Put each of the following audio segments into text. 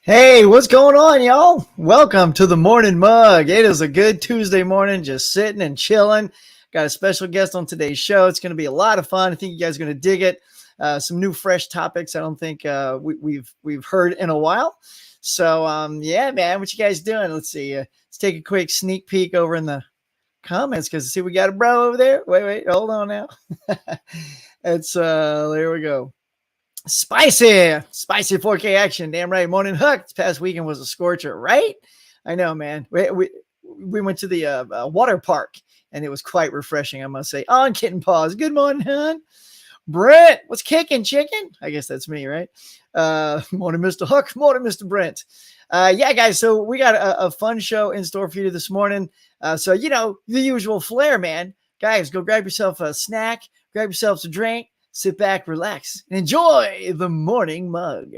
Hey, what's going on, y'all? Welcome to the Morning Mug. It is a good Tuesday morning, just sitting and chilling. Got a special guest on today's show. It's going to be a lot of fun. I think you guys are going to dig it. Some new, fresh topics. I don't think we've heard in a while. So, yeah, man, what you guys doing? Let's see. Let's take a quick sneak peek over in the comments because see, we got a bro over there. Wait, hold on now. It's there we go. Spicy 4K action. Damn right. Morning Hook. This past weekend was a scorcher, right? I know, man. We went to the water park and it was quite refreshing, I must say. On kitten paws. Good morning, hon. Brent, what's kicking, chicken? I guess that's me, right? Morning, Mr. Hook. Morning, Mr. Brent. Yeah, guys. So we got a fun show in store for you this morning. So, the usual flair, man. Guys, go grab yourself a snack, grab yourself a drink. Sit back, relax, and enjoy the Morning Mug.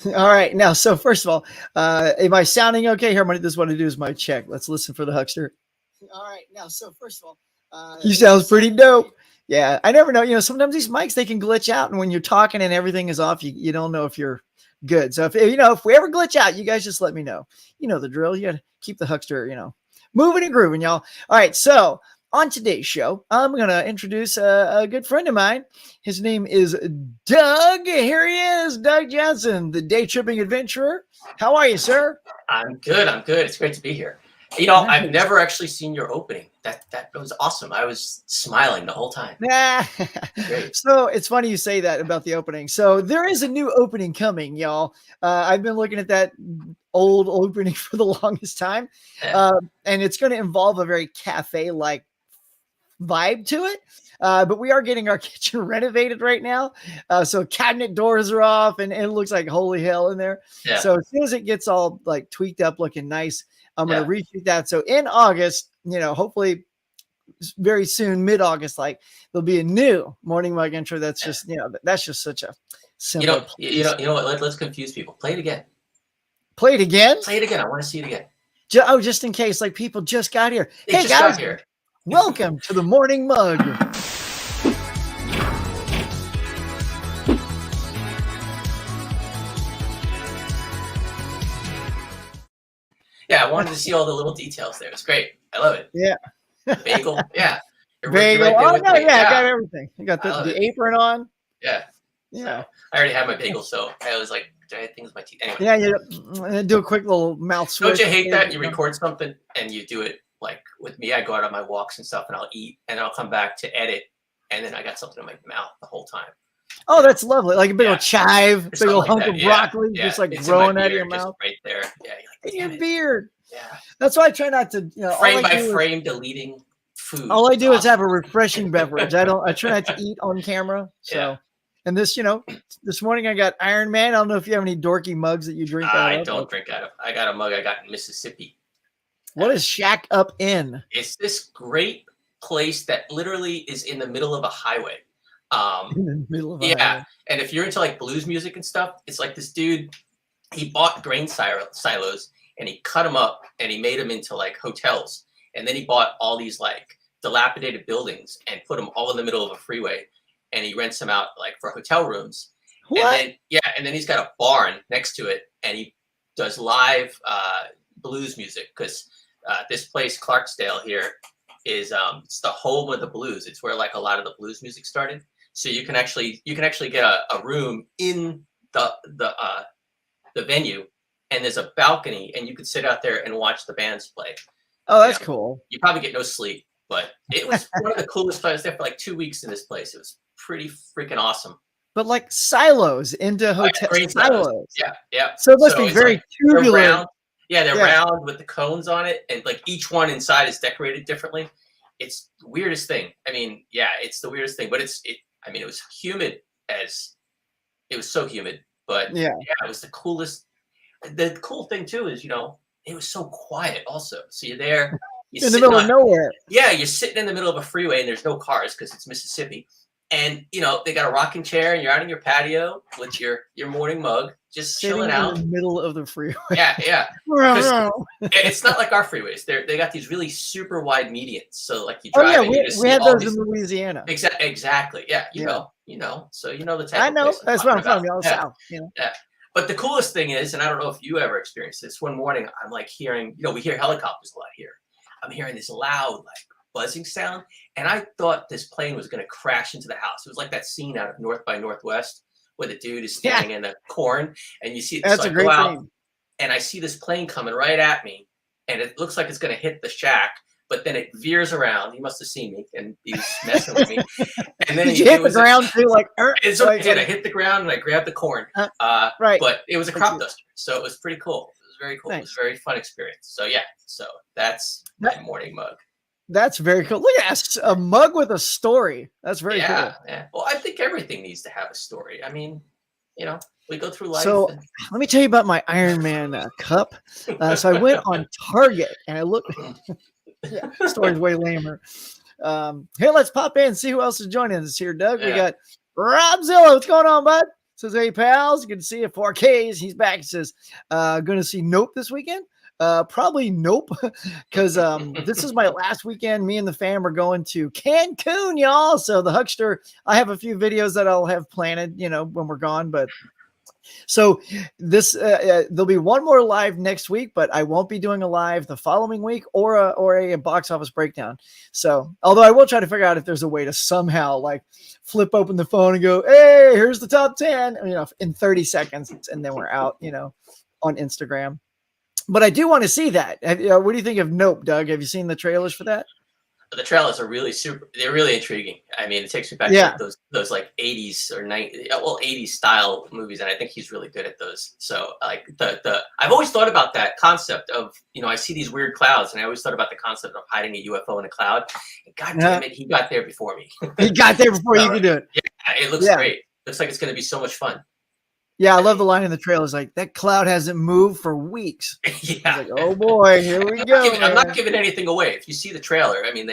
All right, now, so first of all, am I sounding okay? Here, this is what I do is my check. Let's listen for the huckster. All right, now, so first of all, he sounds pretty dope. Yeah, I never know. Sometimes these mics, they can glitch out, and when you're talking and everything is off, you don't know if you're good. So if we ever glitch out, you guys just let me know. You know the drill. You got to keep the huckster, moving and grooving, y'all. All right. So on today's show, I'm going to introduce a good friend of mine. His name is Doug. Here he is, Doug Johnson, the day tripping adventurer. How are you, sir? I'm good. It's great to be here. Nice. I've never actually seen your opening. That was awesome. I was smiling the whole time. So it's funny you say that about the opening. So there is a new opening coming, y'all. I've been looking at that old opening for the longest time. And it's going to involve a very cafe-like vibe to it. But we are getting our kitchen renovated right now. So cabinet doors are off and it looks like holy hell in there. Yeah. So as soon as it gets all like tweaked up, looking nice, I'm going to reshoot that. So in August, hopefully very soon, mid-August, there'll be a new Morning Mug intro. That's just, that's just such a simple. You know what? Let's confuse people. Play it again. Play it again? Play it again. I want to see it again. Just in case, people just got here. Hey, guys, welcome to the Morning Mug. Yeah, I wanted to see all the little details there. It's great. I love it. Yeah. Bagel. Yeah. Bagel. I got everything. I got the apron on. Yeah. So I already had my bagel, so I was like, do I have things with my teeth? Anyway. Yeah, do a quick little mouth switch. Don't you hate that? You record something and you do it with me. I go out on my walks and stuff and I'll eat and then I'll come back to edit and then I got something in my mouth the whole time. Oh, that's lovely. Like a big old chive, big old hunk of broccoli, just growing out of your mouth. Right there. Yeah. In your beard. Yeah. That's why I try not to, frame by frame deleting food. All I do is have a refreshing beverage. I try not to eat on camera. So, and this, this morning I got Iron Man. I don't know if you have any dorky mugs that you drink out of. I don't drink out of. I got a mug I got in Mississippi. What is Shack Up In? It's this great place that literally is in the middle of a highway. In the middle of a highway. And if you're into blues music and stuff, it's like this dude, he bought grain silos and he cut them up and he made them into hotels. And then he bought all these dilapidated buildings and put them all in the middle of a freeway. And he rents them out for hotel rooms. What? And then he's got a barn next to it and he does live blues music because this place, Clarksdale here, is it's the home of the blues. It's where a lot of the blues music started. So you can actually get a room in the venue, and there's a balcony, and you could sit out there and watch the bands play. Oh, that's cool. You probably get no sleep, but it was one of the coolest. I was there for 2 weeks in this place. It was pretty freaking awesome. But silos into hotel silos. Yeah. So it must be very tubular. They're round with the cones on it, and each one inside is decorated differently. It's the weirdest thing. I mean, it's the weirdest thing, but it was humid it was so humid, but it was the coolest. The cool thing too is, it was so quiet also. So you're there. In the middle of nowhere. Yeah, you're sitting in the middle of a freeway and there's no cars because it's Mississippi. And they got a rocking chair, and you're out in your patio with your morning mug, just Sitting chilling in out. the middle of the freeway. Yeah. Because it's not like our freeways. They got these really super wide medians. So like you drive and you just we see had all those these. in Louisiana. Exactly. Yeah. You know. So you know the type I of know. place I'm That's what I'm talking from, y'all. about. South. Yeah. But the coolest thing is, and I don't know if you ever experienced this, one morning I'm like hearing, we hear helicopters a lot here. I'm hearing this loud, like buzzing sound. And I thought this plane was going to crash into the house. It was like that scene out of North by Northwest where the dude is standing in the corn and you see it. That's so a I great go out thing. and I see this plane coming right at me. And it looks like it's going to hit the shack, but then it veers around. He must have seen me and he's messing with me. And then did you hit the ground too? Like, it's what I did. I hit the ground and I grabbed the corn. Right. But it was a crop duster, so it was pretty cool. It was very cool. Nice. It was a very fun experience. So yeah, that's my morning mug. That's very cool. Look at that, a mug with a story. That's very cool. Yeah. Well, I think everything needs to have a story. I mean, we go through life. So let me tell you about my Iron Man cup. So I went on Target and I looked. Story's way lamer. Here, let's pop in and see who else is joining us here, Doug. We got Rob Zilla. What's going on, bud? Says, hey, pals. Good to see you. 4Ks. He's back. He says, going to see Nope this weekend. Probably nope, because this is my last weekend. Me and the fam are going to Cancun, y'all. So the Huckster, I have a few videos that I'll have planted, when we're gone. But so this there'll be one more live next week, but I won't be doing a live the following week or a box office breakdown. So although I will try to figure out if there's a way to somehow like flip open the phone and go, hey, here's the top 10, in 30 seconds, and then we're out, on Instagram. But I do want to see that. What do you think of Nope, Doug? Have you seen the trailers for that? The trailers are they're really intriguing. I mean, it takes me back to like those like 80s or 80s style movies. And I think he's really good at those. So like I've always thought about that concept of, I see these weird clouds and I always thought about the concept of hiding a UFO in a cloud. And God damn it, he got there before me. He got there before you could do it. Yeah, it looks great. Looks like it's going to be so much fun. Yeah, I love the line in the trailers like that cloud hasn't moved for weeks. Yeah. Like, oh boy, here we go. I'm not giving anything away. If you see the trailer, I mean,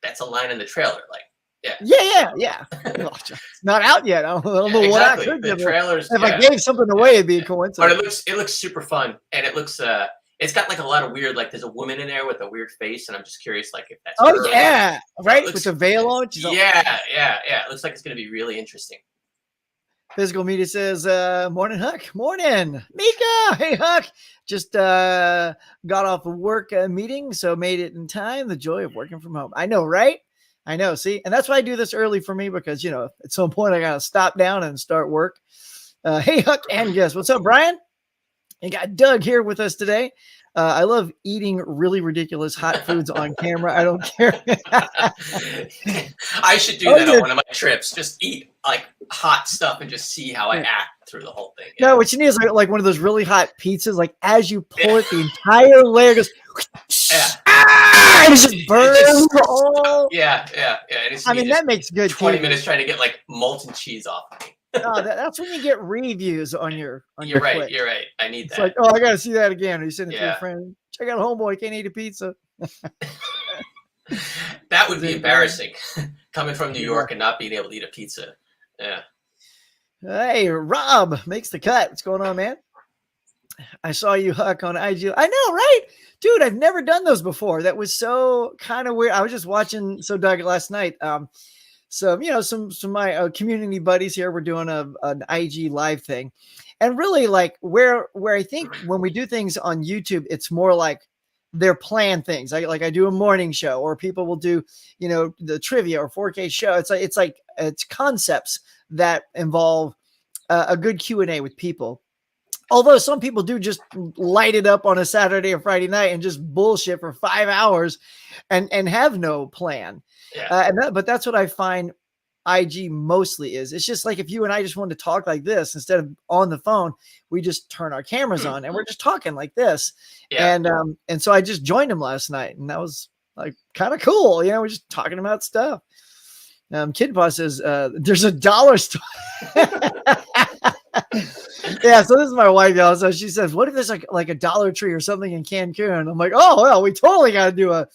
that's a line in the trailer. Like, yeah. It's not out yet. I don't know what I could give. Trailers. If I gave something away, it'd be a coincidence. But it looks super fun, and it looks it's got like a lot of weird, like there's a woman in there with a weird face, and I'm just curious, like if that's. Oh yeah, right, with the veil on. Yeah. It looks like it's gonna be really interesting. Physical Media says, morning, Huck. Morning, Mika. Hey, Huck. Just got off a work meeting, so made it in time. The joy of working from home. I know, right? I know. See, and that's why I do this early for me because, at some point I got to stop down and start work. Hey, Huck and guest. What's up, Brian? And got Doug here with us today. I love eating really ridiculous hot foods on camera. I don't care. I should do that on one of my trips. Just eat like hot stuff and just see how I act through the whole thing. No, what you need is like one of those really hot pizzas. Like as you pull it, the entire layer goes. And it just burns all. Yeah. I mean, that makes good. 20 minutes trying to get like molten cheese off of me. No, that's when you get reviews on your. You're right. You're right. I need that. It's like, I got to see that again. Are you sitting with your friend? Check out Homeboy. Can't eat a pizza. That would be embarrassing, coming from New York and not being able to eat a pizza. Yeah. Hey, Rob makes the cut. What's going on, man? I saw you, Huck, on IG. I know, right? Dude, I've never done those before. That was so kind of weird. I was just watching Doug last night. So, some of my community buddies here were doing an IG live thing. And really like where I think when we do things on YouTube, it's more like they're planned things. I do a morning show or people will do, the trivia or 4K show. It's concepts that involve a good Q&A with people. Although some people do just light it up on a Saturday or Friday night and just bullshit for 5 hours and have no plan. Yeah. But that's what I find IG mostly is. It's just like if you and I just wanted to talk like this instead of on the phone, we just turn our cameras on and we're just talking like this. Yeah. And so I just joined him last night and that was like kind of cool. We're just talking about stuff. Kid Boss says there's a dollar store. Yeah, so this is my wife, y'all. So she says, "What if there's like a Dollar Tree or something in Cancun?" I'm like, "Oh well, we totally got to do a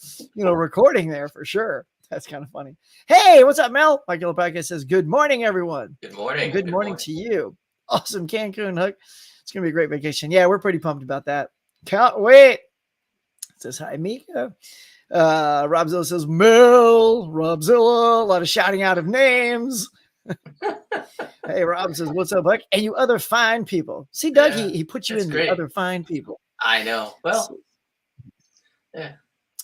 recording there for sure." That's kind of funny. Hey, what's up, Mel? Mike Yellow Podcast says, good morning, everyone. Good morning. Good morning to you. Awesome Cancun hook. It's going to be a great vacation. Yeah, we're pretty pumped about that. Can't wait. It says, hi, Mika. Robzilla says, Mel. Robzilla. A lot of shouting out of names. Hey, Rob says, what's up, Buck? And you other fine people. See, Doug, he put you in the other fine people. I know. Well, yeah.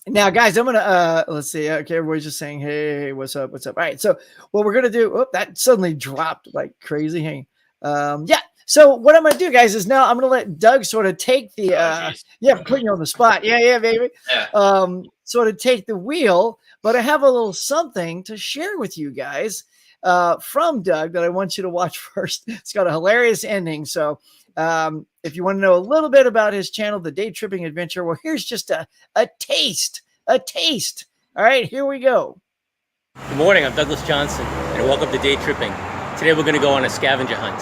Now, guys, I'm going to, let's see. Okay, everybody's just saying, hey, what's up? What's up? All right. So what we're going to do, that suddenly dropped like crazy. Hey, yeah. So what I'm going to do, guys, is now I'm going to let Doug sort of take the, putting you on the spot. Yeah, baby. Yeah. Sort of take the wheel, but I have a little something to share with you guys from Doug that I want you to watch first. It's got a hilarious ending. So if you want to know a little bit about his channel, The Day Tripping Adventure, well, here's just a taste. All right, here we go. Good morning, I'm Douglas Johnson, and welcome to Day Tripping. Today we're going to go on a scavenger hunt.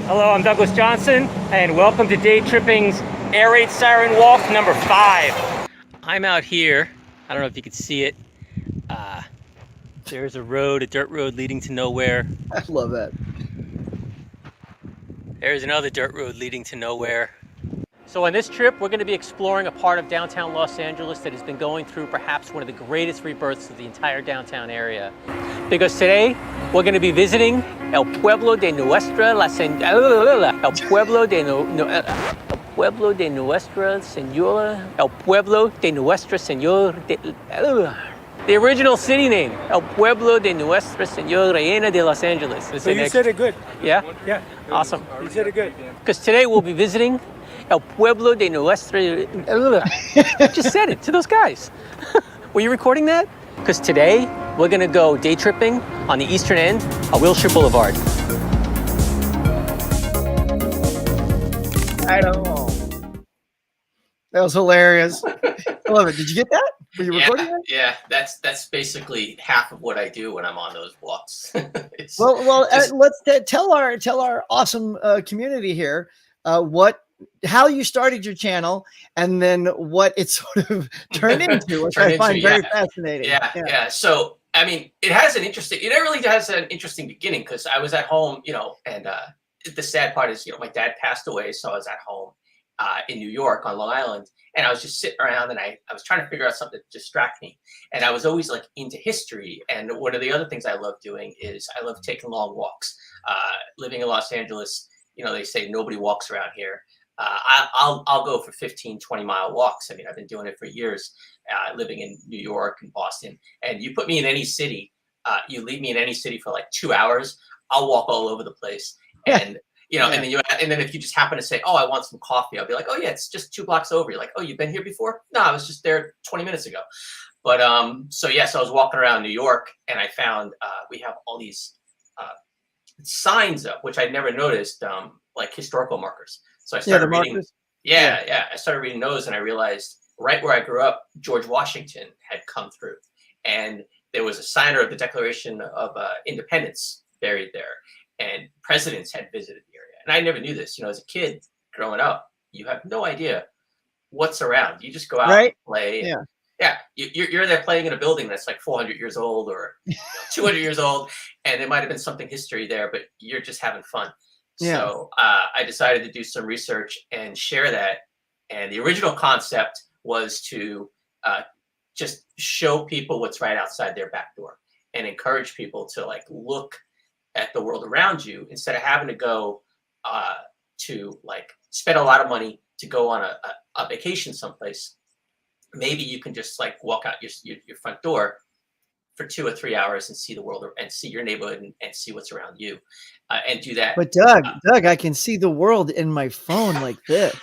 Hello, I'm Douglas Johnson, and welcome to Day Tripping's Air Raid Siren Walk number 5. I'm out here. I don't know if you can see it. There's a road, a dirt road leading to nowhere. I love that. There's another dirt road leading to nowhere. So on this trip, we're going to be exploring a part of downtown Los Angeles that has been going through perhaps one of the greatest rebirths of the entire downtown area. Because today, we're going to be visiting El Pueblo de Nuestra El Pueblo de Nuestra Senora. The original city name, El Pueblo de Nuestra Señora Reina de Los Angeles. So you said it good. Yeah? Yeah. Awesome. You said it good. Because today we'll be visiting El Pueblo de Nuestra... I just said it to those guys. Were you recording that? Because today we're going to go day tripping on the eastern end of Wilshire Boulevard. I don't know. That was hilarious. I love it. Did you get that? Were you recording that? Yeah, that's basically half of what I do when I'm on those walks. Let's tell our awesome community here how you started your channel and then what it sort of turned into, which I find very fascinating. Yeah. So I mean, it really has an interesting beginning because I was at home, and the sad part is, my dad passed away, so I was at home in New York on Long Island, and I was just sitting around and I was trying to figure out something to distract me. And I was always like into history. And one of the other things I love doing is I love taking long walks. Living in Los Angeles, they say nobody walks around here. I'll go for 15, 20-mile walks. I mean, I've been doing it for years, living in New York and Boston. And you put me in any city, you leave me in any city for like 2 hours, I'll walk all over the place. And and then if you just happen to say, oh, I want some coffee, I'll be like, oh yeah, it's just 2 blocks over. You're like, oh, you've been here before? No, I was just there 20 minutes ago. But so I was walking around New York and I found we have all these signs up, which I'd never noticed, like historical markers. So I started reading. I started reading those, and I realized right where I grew up, George Washington had come through, and there was a signer of the Declaration of Independence buried there, and presidents had visited the area. And I never knew this. As a kid growing up, you have no idea what's around. You just go out and play. You're there playing in a building that's like 400 years old or 200 years old, and there might have been something history there, but you're just having fun. So I decided to do some research and share that. And the original concept was to just show people what's right outside their back door and encourage people to like look at the world around you instead of having to go to like spend a lot of money to go on a vacation someplace. Maybe you can just like walk out your front door for 2 or 3 hours and see the world and see your neighborhood and see what's around you, and do that. But Doug, I can see the world in my phone like this.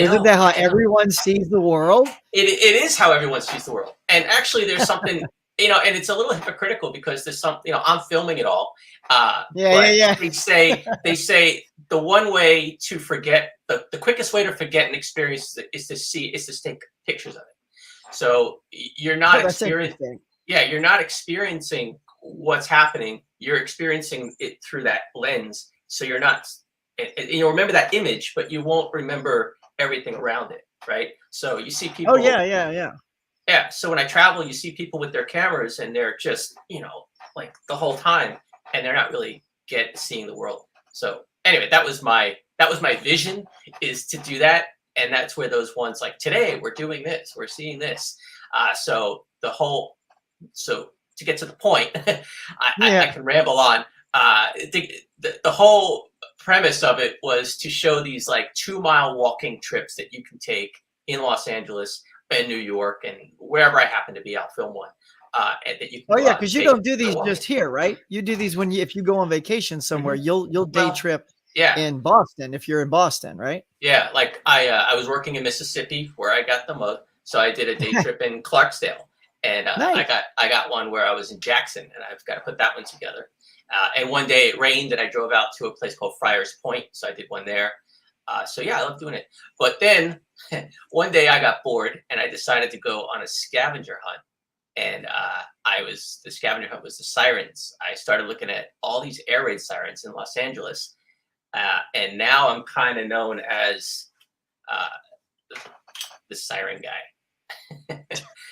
Isn't that how everyone sees the world? It is how everyone sees the world. And actually there's something, and it's a little hypocritical because there's something, I'm filming it all. They say the one way to forget, the quickest way to forget an experience is to take pictures of it. So you're not experiencing. Yeah, you're not experiencing what's happening. You're experiencing it through that lens. So you're not, you'll remember that image, but you won't remember everything around it, right? So you see people. Oh yeah. Yeah. So when I travel, you see people with their cameras and they're just, like the whole time, and they're not really seeing the world. So anyway, that was my vision, is to do that. And that's where those ones like today we're doing this, we're seeing this. So to get to the point, I can ramble on. The whole premise of it was to show these like 2-mile walking trips that you can take in Los Angeles and New York and wherever I happen to be. I'll film one. And that you can Oh yeah, because you don't do these just here, right? You do these if you go on vacation somewhere, you'll day trip in Boston if you're in Boston, right? Yeah, like I was working in Mississippi where I got the mug, so I did a day trip in Clarksdale, and Nice. I got one where I was in Jackson, and I've got to put that one together. And one day it rained, and I drove out to a place called Friars Point, so I did one there. So yeah, I love doing it. But then one day I got bored, and I decided to go on a scavenger hunt. And the scavenger hunt was the sirens. I started looking at all these air raid sirens in Los Angeles. And now I'm kind of known as the siren guy.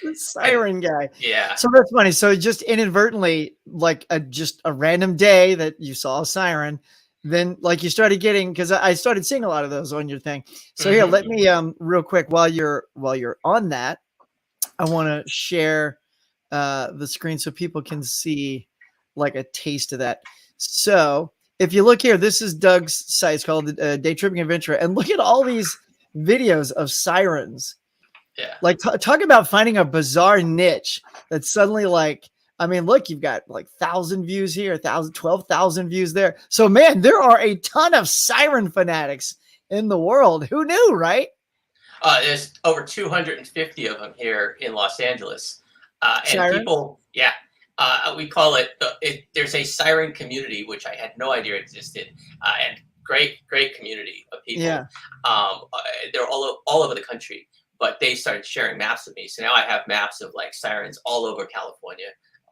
The siren guy. Yeah. So that's funny. So just inadvertently, like just a random day that you saw a siren, then like you started getting, because I started seeing a lot of those on your thing. So here, let me real quick while you're on that, I want to share the screen so people can see like a taste of that. So if you look here, this is Doug's site. It's called Day Tripping Adventure. And look at all these videos of sirens. Yeah. Like talk about finding a bizarre niche that's suddenly like, I mean, look, you've got like 1,000 views here, 12,000 views there. So man, there are a ton of siren fanatics in the world. Who knew, right? There's over 250 of them here in Los Angeles. And Sirens? people, yeah. We call it, there's a siren community, which I had no idea existed, and great community of people. Yeah. They're all over the country, but they started sharing maps with me. So now I have maps of like sirens all over California.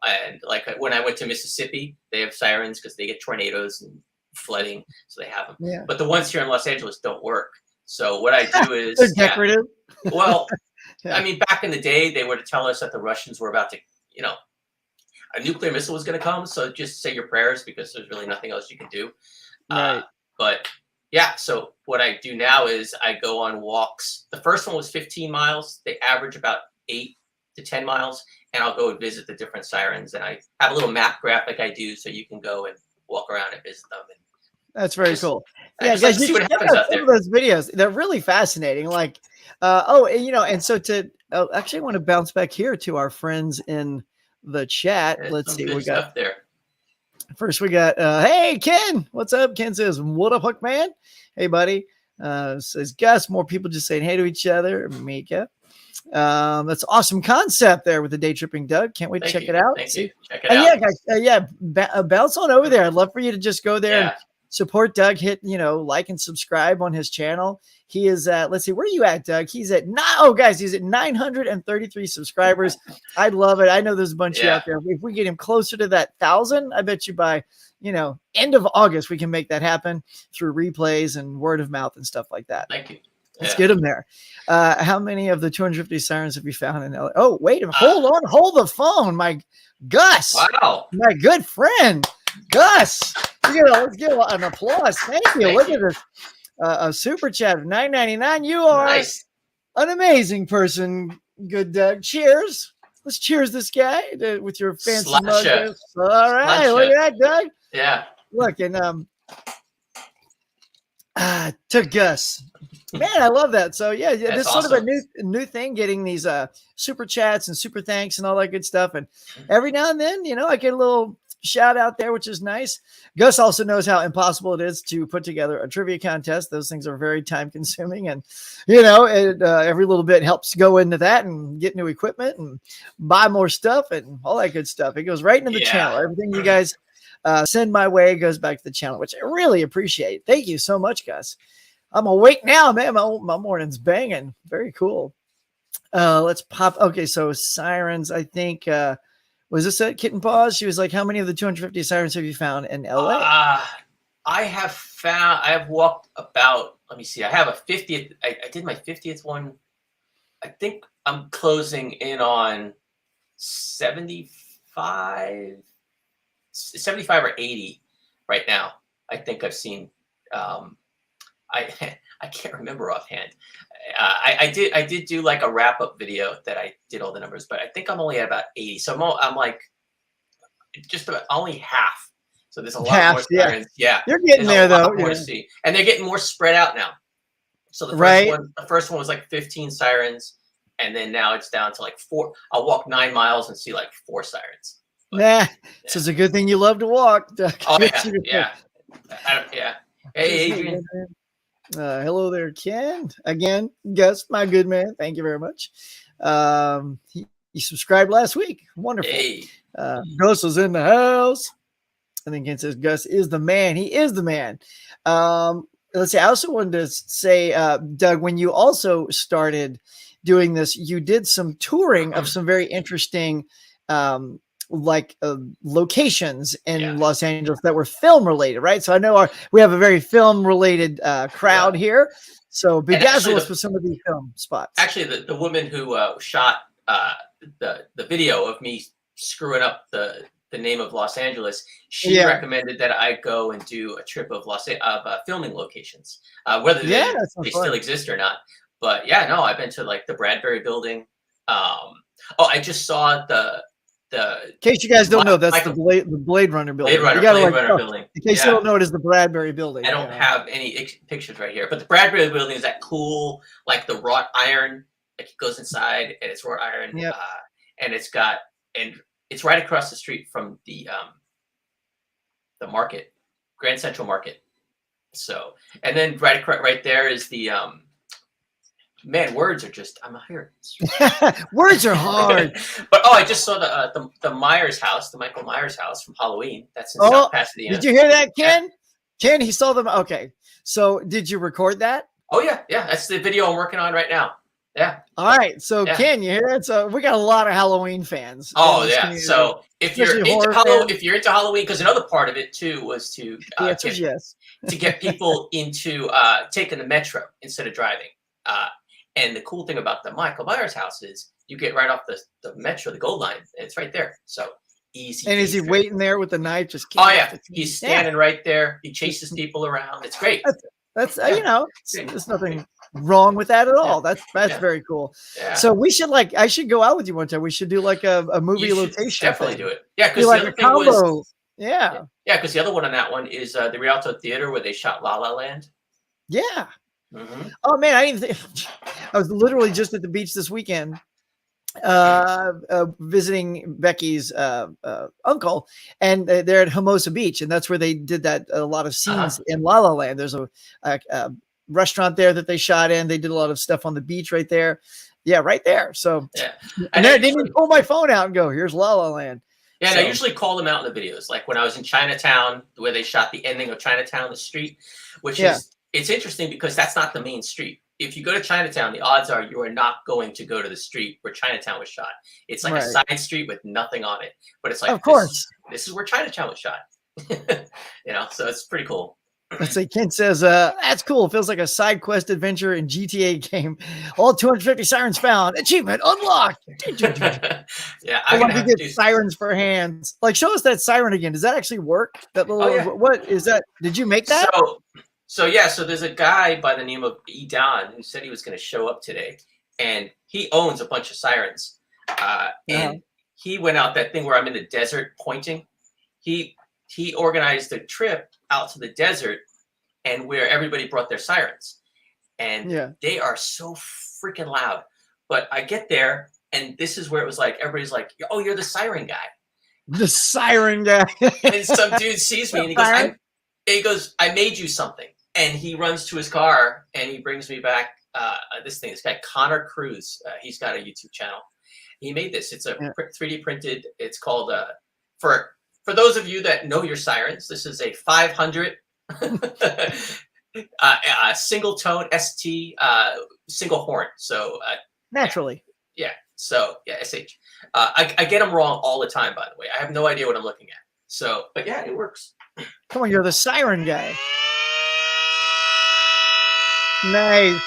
And like when I went to Mississippi, they have sirens because they get tornadoes and flooding. So they have them. Yeah. But the ones here in Los Angeles don't work. So what I do is they're decorative. Yeah, well, Yeah. I mean, back in the day, they were to tell us that the Russians were about to, a nuclear missile was going to come. So just say your prayers because there's really nothing else you can do. Right. But yeah, so what I do now is I go on walks. The first one was 15 miles. They average about 8 to 10 miles. And I'll go and visit the different sirens. And I have a little map graphic I do so you can go and walk around and visit them. And that's very cool. Yeah, guys, you see what happens out there. Some of those videos, they're really fascinating. Like, and so actually I want to bounce back here to our friends in the chat. There's Let's see what we stuff got there. First. We got, hey, Ken, what's up? Ken says, what up, Hook Man? Hey, buddy. Says Gus, more people just saying hey to each other. Mika. That's an awesome concept there with the day tripping Doug. Can't wait to check it out. Thank you. Check it out. Yeah, guys. Bounce on over there. I'd love for you to just go there and support Doug. Hit, like and subscribe on his channel. He is at, let's see, where are you at, Doug? He's at he's at 933 subscribers. I'd love it. I know there's a bunch of you out there. If we get him closer to that 1,000, I bet you by, end of August, we can make that happen through replays and word of mouth and stuff like that. Thank you. Let's get him there. How many of the 250 sirens have you found in LA? Oh, wait a minute. Hold the phone. My Gus. Wow. My good friend, Gus. Let's give an applause. Thank you. Look at this. A super chat of $9.99. You are an amazing person. Good Doug. Cheers. Let's cheers this guy with your fancy mug. All right. Look at that, Doug. Yeah. Look, and to Gus. Man, I love that. So yeah, this is sort of a new thing, getting these super chats and super thanks and all that good stuff. And every now and then, I get a little shout out there, which is nice. Gus also knows how impossible it is to put together a trivia contest. Those things are very time consuming, and every little bit helps go into that and get new equipment and buy more stuff and all that good stuff. It goes right into the channel. Everything you guys send my way goes back to the channel, which I really appreciate. Thank you so much, Gus. I'm awake now, man. My morning's banging. Very cool. Let's pop. Okay, so sirens, I think, was this at Kitten Paws? She was like, how many of the 250 sirens have you found in LA? I have walked about, let me see, I have a 50th. I did my 50th one. I think I'm closing in on 75 or 80 right now. I think I've seen. I I can't remember offhand. I did do like a wrap up video that I did all the numbers, but I think I'm only at about 80. So I'm like just about only half. So there's a lot more sirens. Yeah, you're getting there though. More to see, and they're getting more spread out now. So the first one was like 15 sirens, and then now it's down to like 4. I'll walk 9 miles and see like 4 sirens. But, this is a good thing you love to walk. Oh yeah. Hey, Adrian. Hello there, Ken. Again, Gus, my good man. Thank you very much. He subscribed last week. Wonderful. Hey. Gus is in the house. I think Ken says Gus is the man. He is the man. Let's see. I also wanted to say, Doug, when you also started doing this, you did some touring of some very interesting locations in Los Angeles that were film related, right? So I know we have a very film related crowd here. So bedazzle us with some of these film spots. Actually, the woman who shot the video of me screwing up the name of Los Angeles, she recommended that I go and do a trip of filming locations, whether they still exist or not. But yeah, no, I've been to like the Bradbury Building. I just saw in case you guys don't know, that's the Blade Runner building. Blade Runner building. In case you don't know, it is the Bradbury building. I don't have any pictures right here, but the Bradbury building is that cool, like the wrought iron. Like it goes inside and it's wrought iron, and it's right across the street from the market, Grand Central Market. So, and then right there is the man, words are just, I'm here. Words are hard. But I just saw the Myers house, the Michael Myers house from Halloween. That's in South Pasadena. Did you hear that, Ken? Yeah. Ken, he saw them. Okay. So did you record that? Oh yeah. Yeah. That's the video I'm working on right now. Yeah. All right. So Ken, you hear it? So we got a lot of Halloween fans. Oh yeah. Community. So if you're into Halloween, because another part of it too was to get people into taking the metro instead of driving. And the cool thing about the Michael Myers house is you get right off the metro, the Gold Line, and it's right there. So easy. And is he waiting there with the knife? Just he's standing right there. He chases people around. It's great. That's there's nothing wrong with that at all. That's very cool. Yeah. So we should I should go out with you one time. We should do like a movie location. Definitely do it. Yeah, because the other thing was because the other one on that one is the Rialto Theater where they shot La La Land. Yeah. Mm-hmm. Oh man, I didn't think I was literally just at the beach this weekend, visiting Becky's uncle, and they're at Hermosa Beach, and that's where they did a lot of scenes in La La Land. There's a restaurant there that they shot in. They did a lot of stuff on the beach right there. Yeah, right there. So and they didn't even pull my phone out and go, "Here's La La Land." Yeah, and I usually call them out in the videos, like when I was in Chinatown, where they shot the ending of Chinatown, the street, which is. It's interesting because that's not the main street. If you go to Chinatown, the odds are you are not going to go to the street where Chinatown was shot. It's like a side street with nothing on it. But it's like, of course, this is where Chinatown was shot. So it's pretty cool. Let's say Kent says, that's cool. It feels like a side quest adventure in GTA game. All 250 sirens found. Achievement unlocked. I want to get sirens for hands. Like, show us that siren again. Does that actually work? That little, what is that? Did you make that? So there's a guy by the name of Edan who said he was going to show up today, and he owns a bunch of sirens. And he went out that thing where I'm in the desert pointing. He organized a trip out to the desert, and where everybody brought their sirens, and they are so freaking loud. But I get there, and this is where it was like everybody's like, "Oh, you're the siren guy." The siren guy. And some dude sees me, and he goes, "I made you something." And he runs to his car and he brings me back this guy, Connor Cruz. He's got a YouTube channel. He made this. It's a 3D printed. It's called, for those of you that know your sirens, this is a 500 single tone ST single horn. So naturally. So SH. I get them wrong all the time, by the way. I have no idea what I'm looking at. So, but yeah, it works. Come on, you're the siren guy. Nice.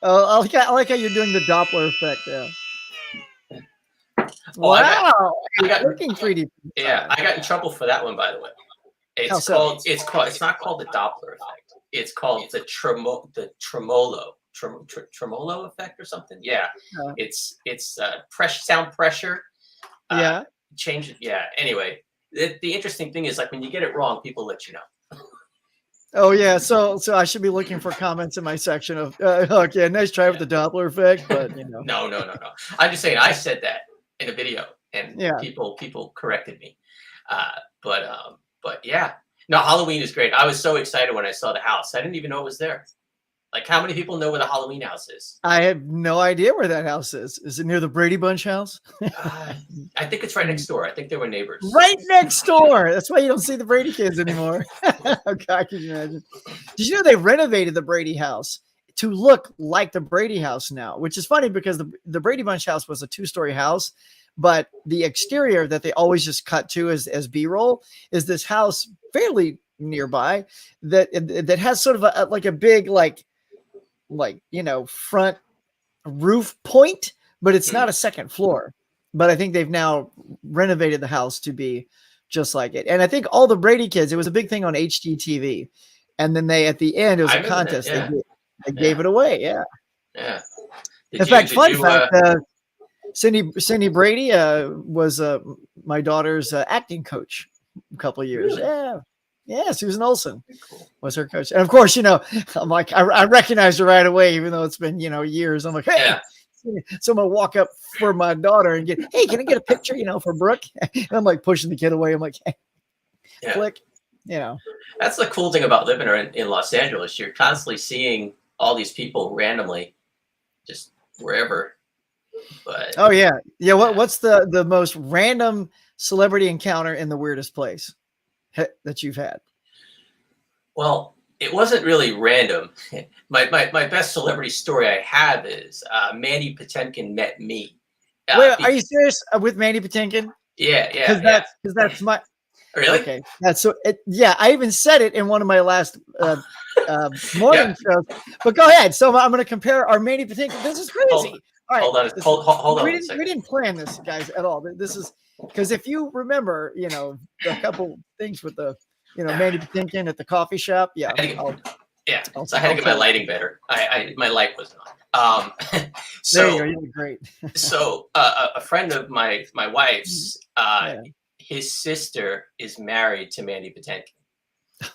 I like how you're doing the Doppler effect. Yeah. Oh, I Wow. got Working 3D. Yeah, I got in trouble for that one, by the way. How so? It's not called the Doppler effect. It's called the tremolo effect or something. Yeah, it's sound pressure. Yeah. Change it. Yeah. Anyway, the interesting thing is, like, when you get it wrong, people let you know. Oh yeah, so I should be looking for comments in my section of okay, nice try with the Doppler effect, but you know. No. I'm just saying I said that in a video, and Yeah. people corrected me. But yeah, no, Halloween is great. I was so excited when I saw the house. I didn't even know it was there. Like, how many people know where the Halloween house is? I have no idea where that house is. Is it near the Brady Bunch house? I think it's right next door. I think they were neighbors. Right next door. That's why you don't see the Brady kids anymore. Okay, can you imagine? Did you know they renovated the Brady house to look like the Brady house now? Which is funny because the Brady Bunch house was a 2-story house, but the exterior that they always just cut to as B-roll is this house fairly nearby that has sort of a big front roof point, but it's not a second floor. But I think they've now renovated the house to be just like it. And I think all the Brady kids, it was a big thing on HGTV. And then they, at the end, it was a contest. That, yeah. They gave it away. Yeah. Yeah. In fact, fun fact, Cindy Brady was my daughter's acting coach a couple of years. Really? Yeah, Susan Olsen was her coach. And of course, I'm like, I recognized her right away, even though it's been, years. I'm like, hey, yeah. So I'm going to walk up for my daughter and hey, can I get a picture, for Brooke? And I'm like pushing the kid away. I'm like, hey, click, That's the cool thing about living in Los Angeles. You're constantly seeing all these people randomly, just wherever. But oh, yeah. Yeah. What's the most random celebrity encounter in the weirdest place that you've had? Well, it wasn't really random. My best celebrity story I have is Mandy Patinkin met me. Wait, are you serious with Mandy Patinkin? Yeah. Because that's my. Really? Okay. That's so. I even said it in one of my last morning shows. But go ahead. So I'm going to compare our Mandy Patinkin. This is crazy. All right. Hold on. We didn't plan this, guys, at all. This is because if you remember, a couple things with the. Mandy Patinkin at the coffee shop. Yeah. So I had to get my lighting better. My light wasn't on. So there you go. You did great. So a friend of my wife's, his sister is married to Mandy Patinkin,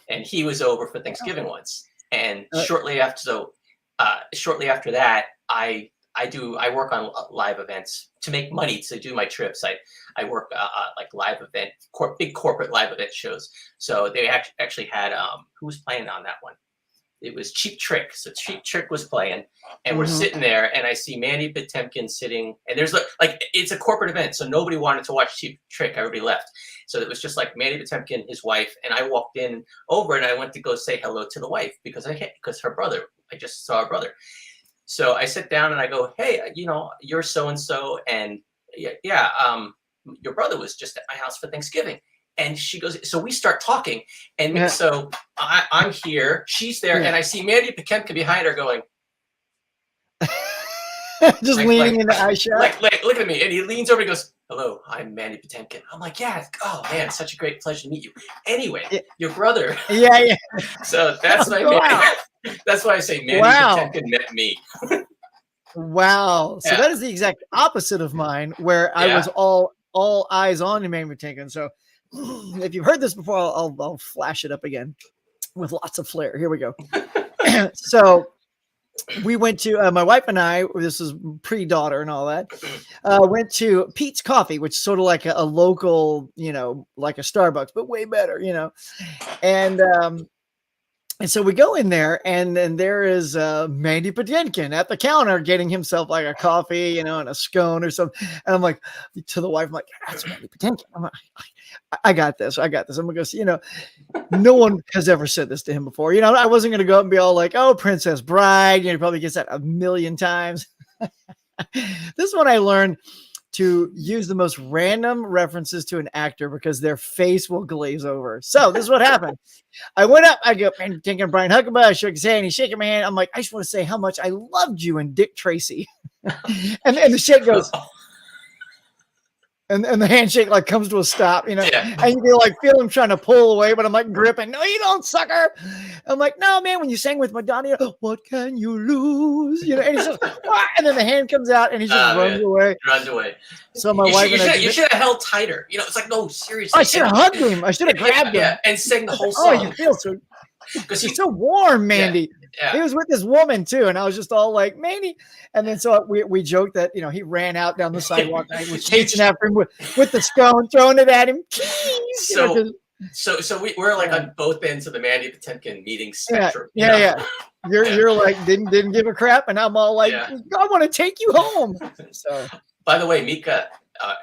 and he was over for Thanksgiving once. And shortly after that, I work on live events to make money to do my trips. I work like live event, big corporate live event shows. So they actually had who was playing on that one? It was Cheap Trick. So Cheap Trick was playing, and we're sitting there, and I see Mandy Patinkin sitting, and there's like it's a corporate event, so nobody wanted to watch Cheap Trick. Everybody left, so it was just like Mandy Patinkin, his wife, and I walked in over, and I went to go say hello to the wife because her brother. I just saw her brother. So I sit down and I go, hey, you're so and so, and your brother was just at my house for Thanksgiving. And she goes, so we start talking. And so I'm here, she's there, and I see Mandy Patinkin behind her going. Just leaning in the eye shot. Like, look at me. And he leans over and goes, hello, I'm Mandy Patinkin. I'm like, yeah, oh man, it's such a great pleasure to meet you. Anyway, your brother. Yeah. So that's that's why I say Mandy Patinkin met me. Wow. So that is the exact opposite of mine, where I was all eyes on Mandy Patinkin. So if you've heard this before, I'll flash it up again with lots of flair. Here we go. So we went to my wife and I. This is pre-daughter and all that. Went to Pete's Coffee, which is sort of like a local, like a Starbucks, but way better, And so we go in there, and there is Mandy Patinkin at the counter getting himself like a coffee, and a scone or something. And I'm like, to the wife, I'm like, that's Mandy Patinkin. I'm like, I got this. I'm going to go see, no one has ever said this to him before. I wasn't going to go up and be all like, oh, Princess Bride. He probably gets that a million times. This one I learned to use the most random references to an actor because their face will glaze over. So this is what happened. I went up, I go, and thinking Brian Huckabee, I shook his hand, he's shaking my hand. I'm like, I just want to say how much I loved you and Dick Tracy. and the shake goes, and the handshake like comes to a stop, you know, and you can like feel him trying to pull away, but I'm like gripping. No, you don't, sucker. I'm like, no, man. When you sang with Madonna, what can you lose? You know, and he's just, and then the hand comes out and he just runs away. Runs away. So my wife you should have held tighter. You know, it's like, no, seriously. I should have hugged him. I should have grabbed him and sang the whole song. Oh, you feel so. Because he's so warm, Mandy. He was with this woman too, and I was just all like, Mandy. And then so we joked that he ran out down the sidewalk. I was chasing after him with the stone, throwing it at him. So we're like on both ends of the Mandy Patinkin meeting spectrum. Yeah. You're like didn't give a crap, and I'm all like, I want to take you home. So by the way, Mika.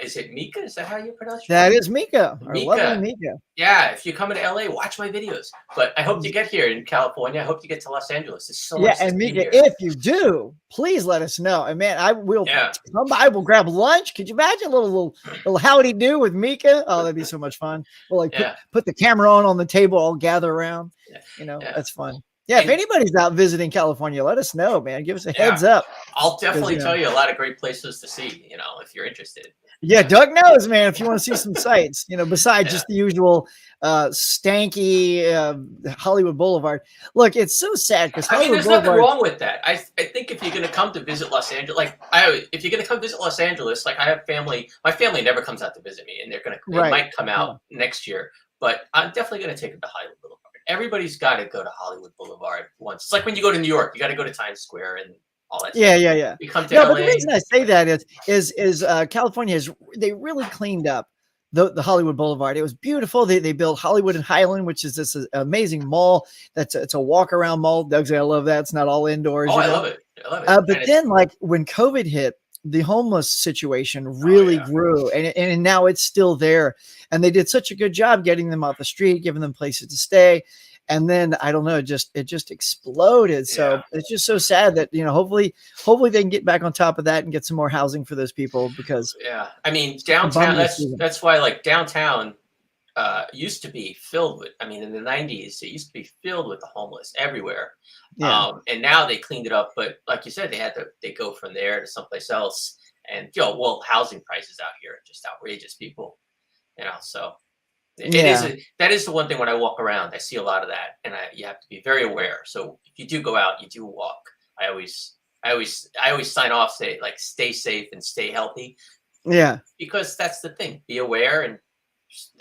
Is it Mika? Is that how you pronounce it? That is Mika. Lovely Mika. Yeah, if you come to LA, watch my videos. But I hope you get here in California. I hope you get to Los Angeles. It's so much and Mika, if you do, please let us know. And man, I will come by. We'll grab lunch. Could you imagine a little howdy do with Mika? Oh, that'd be so much fun. We'll like put the camera on the table, all gather around. That's fun. Yeah, if anybody's out visiting California, let us know, man. Give us a heads up. I'll definitely tell you a lot of great places to see, if you're interested. Yeah, Doug knows, man, if you want to see some sights, besides just the usual stanky Hollywood Boulevard. Look, it's so sad because there's nothing wrong with that. I think if you're going to come to visit Los Angeles, if you're going to come visit Los Angeles, like I have family, my family never comes out to visit me, and they might come out next year, but I'm definitely going to take them to Hollywood Boulevard. Everybody's got to go to Hollywood Boulevard once. It's like when you go to New York, you got to go to Times Square and all that. Yeah. You come to LA. but the reason I say that is California they really cleaned up the Hollywood Boulevard. It was beautiful. They built Hollywood and Highland, which is this amazing mall. It's a walk around mall. Doug's like, I love that. It's not all indoors. I love it. But then like when COVID hit, the homeless situation really grew, and now it's still there. And they did such a good job getting them off the street, giving them places to stay. And then I don't know, it just exploded. So it's just so sad that hopefully they can get back on top of that and get some more housing for those people because I mean downtown. That's why like downtown used to be filled with. I mean in the 90s it used to be filled with the homeless everywhere. And now they cleaned it up. But like you said, they go from there to someplace else. And housing prices out here are just outrageous, people. So. That is the one thing when I walk around, I see a lot of that, and you have to be very aware. So if you do go out, you do walk. I always sign off, say like stay safe and stay healthy. Yeah, because that's the thing. Be aware, and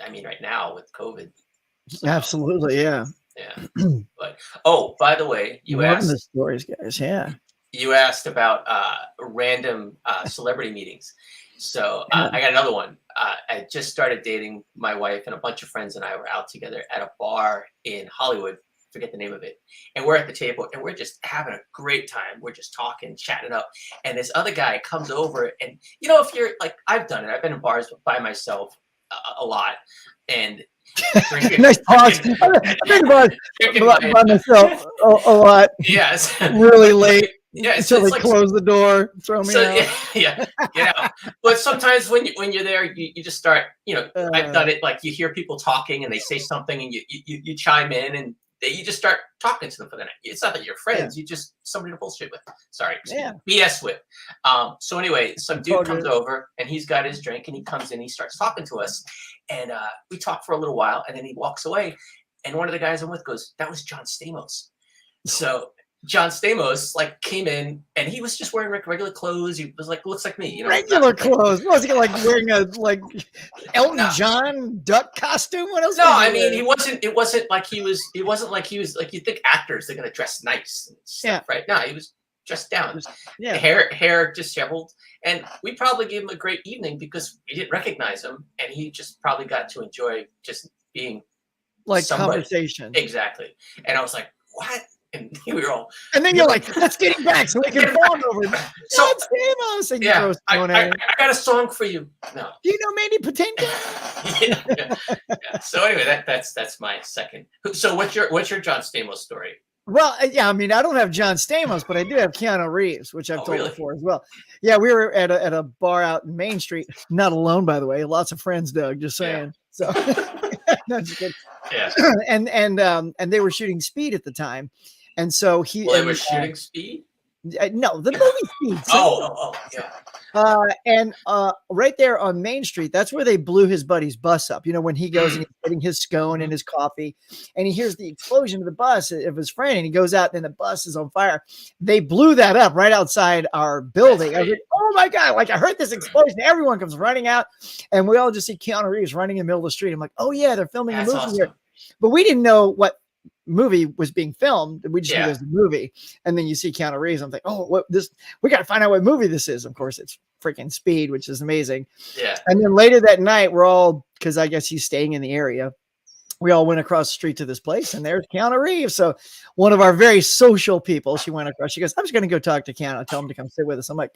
I mean right now with COVID. So, absolutely, yeah. But by the way, you asked the stories, guys. Yeah, you asked about random celebrity meetings. So I got another one. I just started dating my wife, and a bunch of friends and I were out together at a bar in Hollywood. Forget the name of it. And we're at the table, and we're just having a great time. We're just talking, chatting it up. And this other guy comes over, and if you're like, I've done it. I've been in bars by myself a lot, and drinking. Nice pause. I've been in bars by myself a lot. Yes. Really late. Yeah, until they close the door, throw me out. Yeah. But sometimes when you're there, you just start. I've done it. Like you hear people talking, and they say something, and you chime in, and you just start talking to them for the night. It's not that you're friends; you just somebody to bullshit with. Sorry, BS with. So anyway, some dude comes over, and he's got his drink, and he comes in, he starts talking to us, and we talk for a little while, and then he walks away, and one of the guys I'm with goes, "That was John Stamos." So. John Stamos came in, and he was just wearing regular clothes. He was looks like me, regular clothes. Was he wearing a Elton John duck costume? What else? No, I mean he wasn't. It wasn't like he was. It wasn't like he was like you think actors they're gonna dress nice and stuff, right? No, he was dressed down. Hair disheveled, and we probably gave him a great evening because we didn't recognize him, and he just probably got to enjoy just being conversation. Exactly, and I was like, what? And we were all, and then you're like, let's get him back so we can bond over him. So Stamos, and I got a song for you. No, do you know Mandy Patinkin? So anyway, that's my second. So what's your John Stamos story? Well, yeah, I mean, I don't have John Stamos, but I do have Keanu Reeves, which I've Oh, told really? before as well. Yeah, we were at a bar out in Main Street, not alone, by the way. Lots of friends, Doug. Just saying. So, no, just kidding. Yeah. And they were shooting Speed at the time, and so Well, they were shooting Speed. no, the movie Speed. Yeah. And right there on Main Street, that's where they blew his buddy's bus up. You know, when he goes and he's getting his scone and his coffee, and he hears the explosion of the bus of his friend, and he goes out and the bus is on fire. They blew that up right outside our building. I was like, oh my God, like I heard this explosion. Everyone comes running out, and we all just see Keanu Reeves running in the middle of the street. I'm like, oh yeah, they're filming a movie here. But we didn't know what movie was being filmed. We just knew it was the movie. And then you see Keanu Reeves. I'm like, oh, what this? We got to find out what movie this is. Of course, it's freaking Speed, which is amazing. Yeah. And then later that night, we're all, because I guess he's staying in the area, we all went across the street to this place, and there's Keanu Reeves. So one of our very social people, she went across. She goes, I'm just going to go talk to Keanu, tell him to come sit with us. I'm like,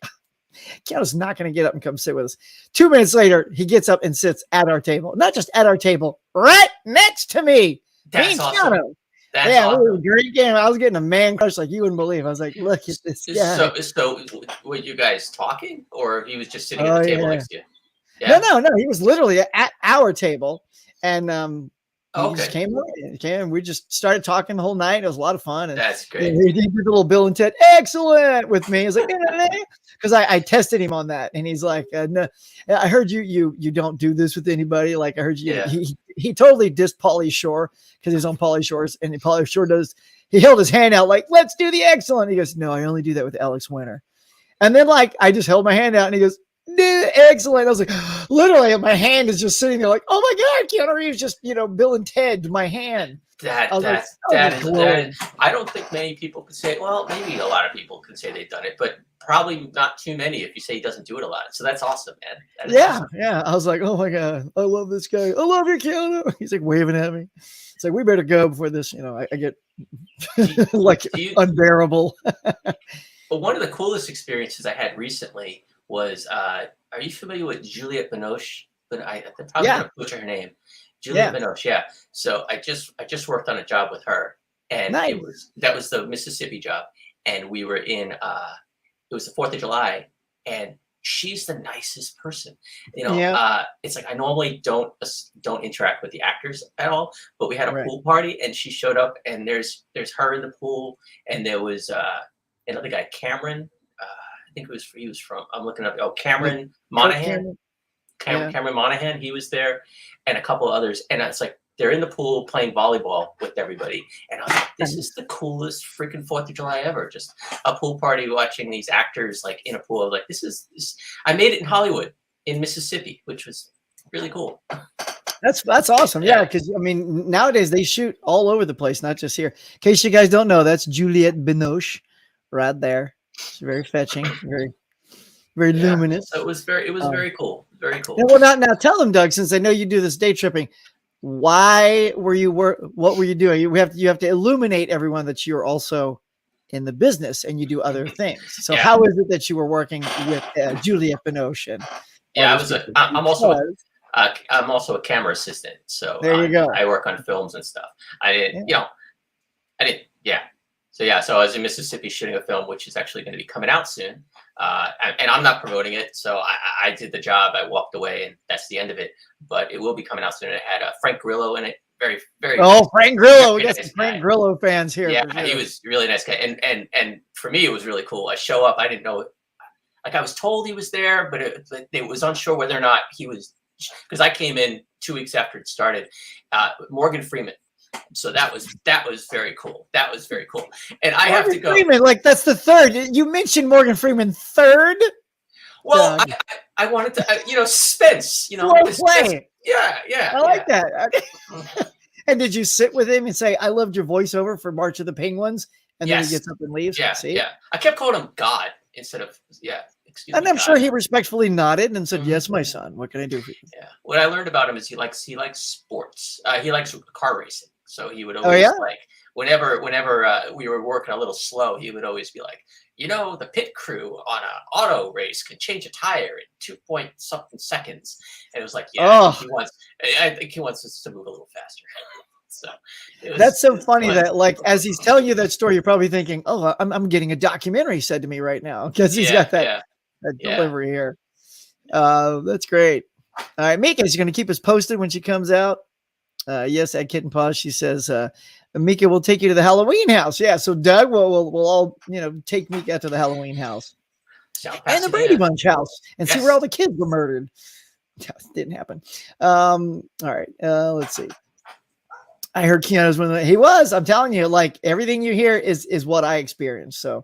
Keanu's not going to get up and come sit with us. 2 minutes later, he gets up and sits at our table. Not just at our table, right next to me. That's awesome. Keanu. That's awesome. It was a great game. I was getting a man crush like you wouldn't believe. I was like, look at this guy. So were you guys talking, or he was just sitting at the table next to you? Yeah. No. He was literally at our table, and he just came and we just started talking the whole night. It was a lot of fun. And that's great. He did the little Bill and Ted excellent with me. He's like, because I tested him on that, and he's like, no, I heard you don't do this with anybody. Like I heard you. Yeah. He totally dissed Pauly Shore because he's on Pauly Shore's, and Pauly Shore he held his hand out like, let's do the excellent. He goes, no, I only do that with Alex Winter. And then like I just held my hand out, and he goes, excellent. I was like, literally, my hand is just sitting there like, oh my God, Keanu Reeves just, Bill and Ted my hand. That I don't think many people could say, well, maybe a lot of people could say they've done it, but probably not too many if you say he doesn't do it a lot. So that's awesome, man. Awesome. Yeah. I was like, oh my God, I love this guy. I love you, Keanu. He's like waving at me. It's like, we better go before this, I get unbearable. But one of the coolest experiences I had recently was, are you familiar with Juliette Binoche? But I'm probably going to butcher her name. Juliette Binoche, yeah. So I just worked on a job with her, and that was the Mississippi job, and we were in it was the 4th of July, and she's the nicest person. It's like I normally don't interact with the actors at all, but we had a pool party, and she showed up, and there's her in the pool, and there was another guy, Cameron. I think he was from, I'm looking up, Cameron Monahan. Cameron Monahan, he was there, and a couple others. And it's like, they're in the pool playing volleyball with everybody. And I was like, this is the coolest freaking 4th of July ever. Just a pool party watching these actors like in a pool. Like, I made it in Hollywood, in Mississippi, which was really cool. That's awesome. Yeah, because I mean, nowadays they shoot all over the place, not just here. In case you guys don't know, that's Juliette Binoche right there. It's very fetching, very luminous. So it was very cool. Very cool. Well, now tell them, Doug, since I know you do this day tripping, why were you what were you doing? You have to illuminate everyone that you're also in the business and you do other things. So how is it that you were working with Juliette Binoche? I'm also a camera assistant. So there you go. I work on films and stuff. So I was in Mississippi shooting a film, which is actually going to be coming out soon. And I'm not promoting it. So I did the job. I walked away, and that's the end of it. But it will be coming out soon. It had Frank Grillo in it. Very, very. Oh, Frank Grillo. We got some Frank Grillo fans here. Yeah, sure. He was a really nice guy. And for me, it was really cool. I show up. I didn't know. Like, I was told he was there, but it was unsure whether or not he was. Because I came in 2 weeks after it started. Morgan Freeman. So that was very cool. That was very cool. And I have to go. Freeman, like that's the third. You mentioned Morgan Freeman third. Well, I wanted to, suspense. Play. Yeah. I like that. Okay. And did you sit with him and say, "I loved your voiceover for March of the Penguins," and then he gets up and leaves? Yeah. I kept calling him God instead of And I'm sure he respectfully nodded and said, "Yes, my son. What can I do for you?" Yeah. What I learned about him is he likes sports. He likes car racing. So he would always whenever we were working a little slow, he would always be like, the pit crew on an auto race can change a tire in 2-point-something seconds. And it was like, I think he wants us to move a little faster. So that's so funny fun. that like as he's telling you that story, you're probably thinking, "Oh, I'm getting a documentary said to me right now," because he's got that delivery here. That's great. All right, Mika is going to keep us posted when she comes out. Yes, at Kitten Paws, she says, Mika will take you to the Halloween house. Yeah, so Doug we'll all take Mika to the Halloween house and the Brady Bunch house and see where all the kids were murdered. Didn't happen. All right, let's see. I heard Keanu's when he was. I'm telling you, like everything you hear is what I experienced. So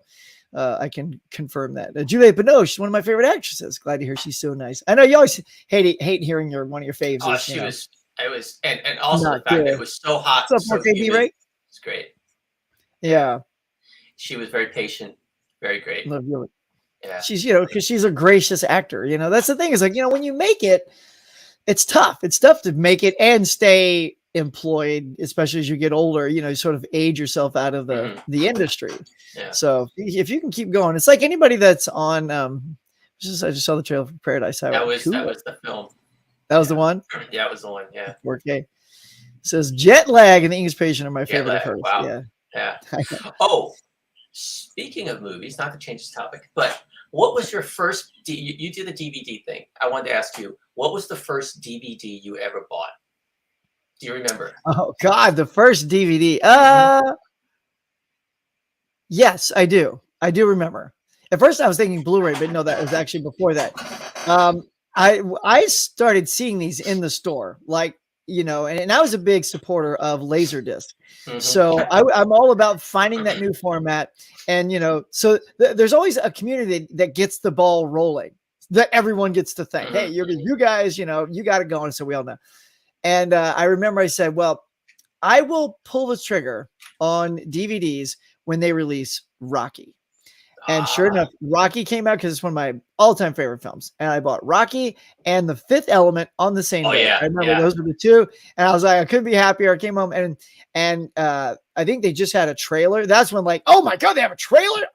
I can confirm that. Juliette Binoche, she's one of my favorite actresses. Glad to hear she's so nice. I know you always hate hearing one of your faves. Oh, she was. It was, and also the fact that it was so hot. What's up, 4KB, right? It's great. Yeah. She was very patient, very great. Love you. Yeah. She's, because she's a gracious actor. That's the thing is like, when you make it, it's tough. It's tough to make it and stay employed, especially as you get older, you sort of age yourself out of the industry. Yeah. So if you can keep going, it's like anybody that's on, I just saw the trailer for Paradise Highway. That was the film. That was the one? Yeah, it was the one. Yeah. 4K. It says Jet Lag and The English Patient are my favorite of hers. Wow. Yeah. Oh, speaking of movies, not to change the topic, but what was your first, you do the DVD thing. I wanted to ask you, what was the first DVD you ever bought? Do you remember? Oh God, the first DVD. Yes, I do. I do remember. At first I was thinking Blu-ray, but no, that was actually before that. I started seeing these in the store, like, and I was a big supporter of Laserdisc. So I'm all about finding that new format. And, so there's always a community that gets the ball rolling, that everyone gets to think, hey, you guys, you got it going. So we all know. And I remember I said, well, I will pull the trigger on DVDs when they release Rocky. And sure enough, Rocky came out because it's one of my all-time favorite films. And I bought Rocky and The Fifth Element on the same day. I remember those were the two. And I was like, I couldn't be happier. I came home and I think they just had a trailer. That's when like, oh my God, they have a trailer.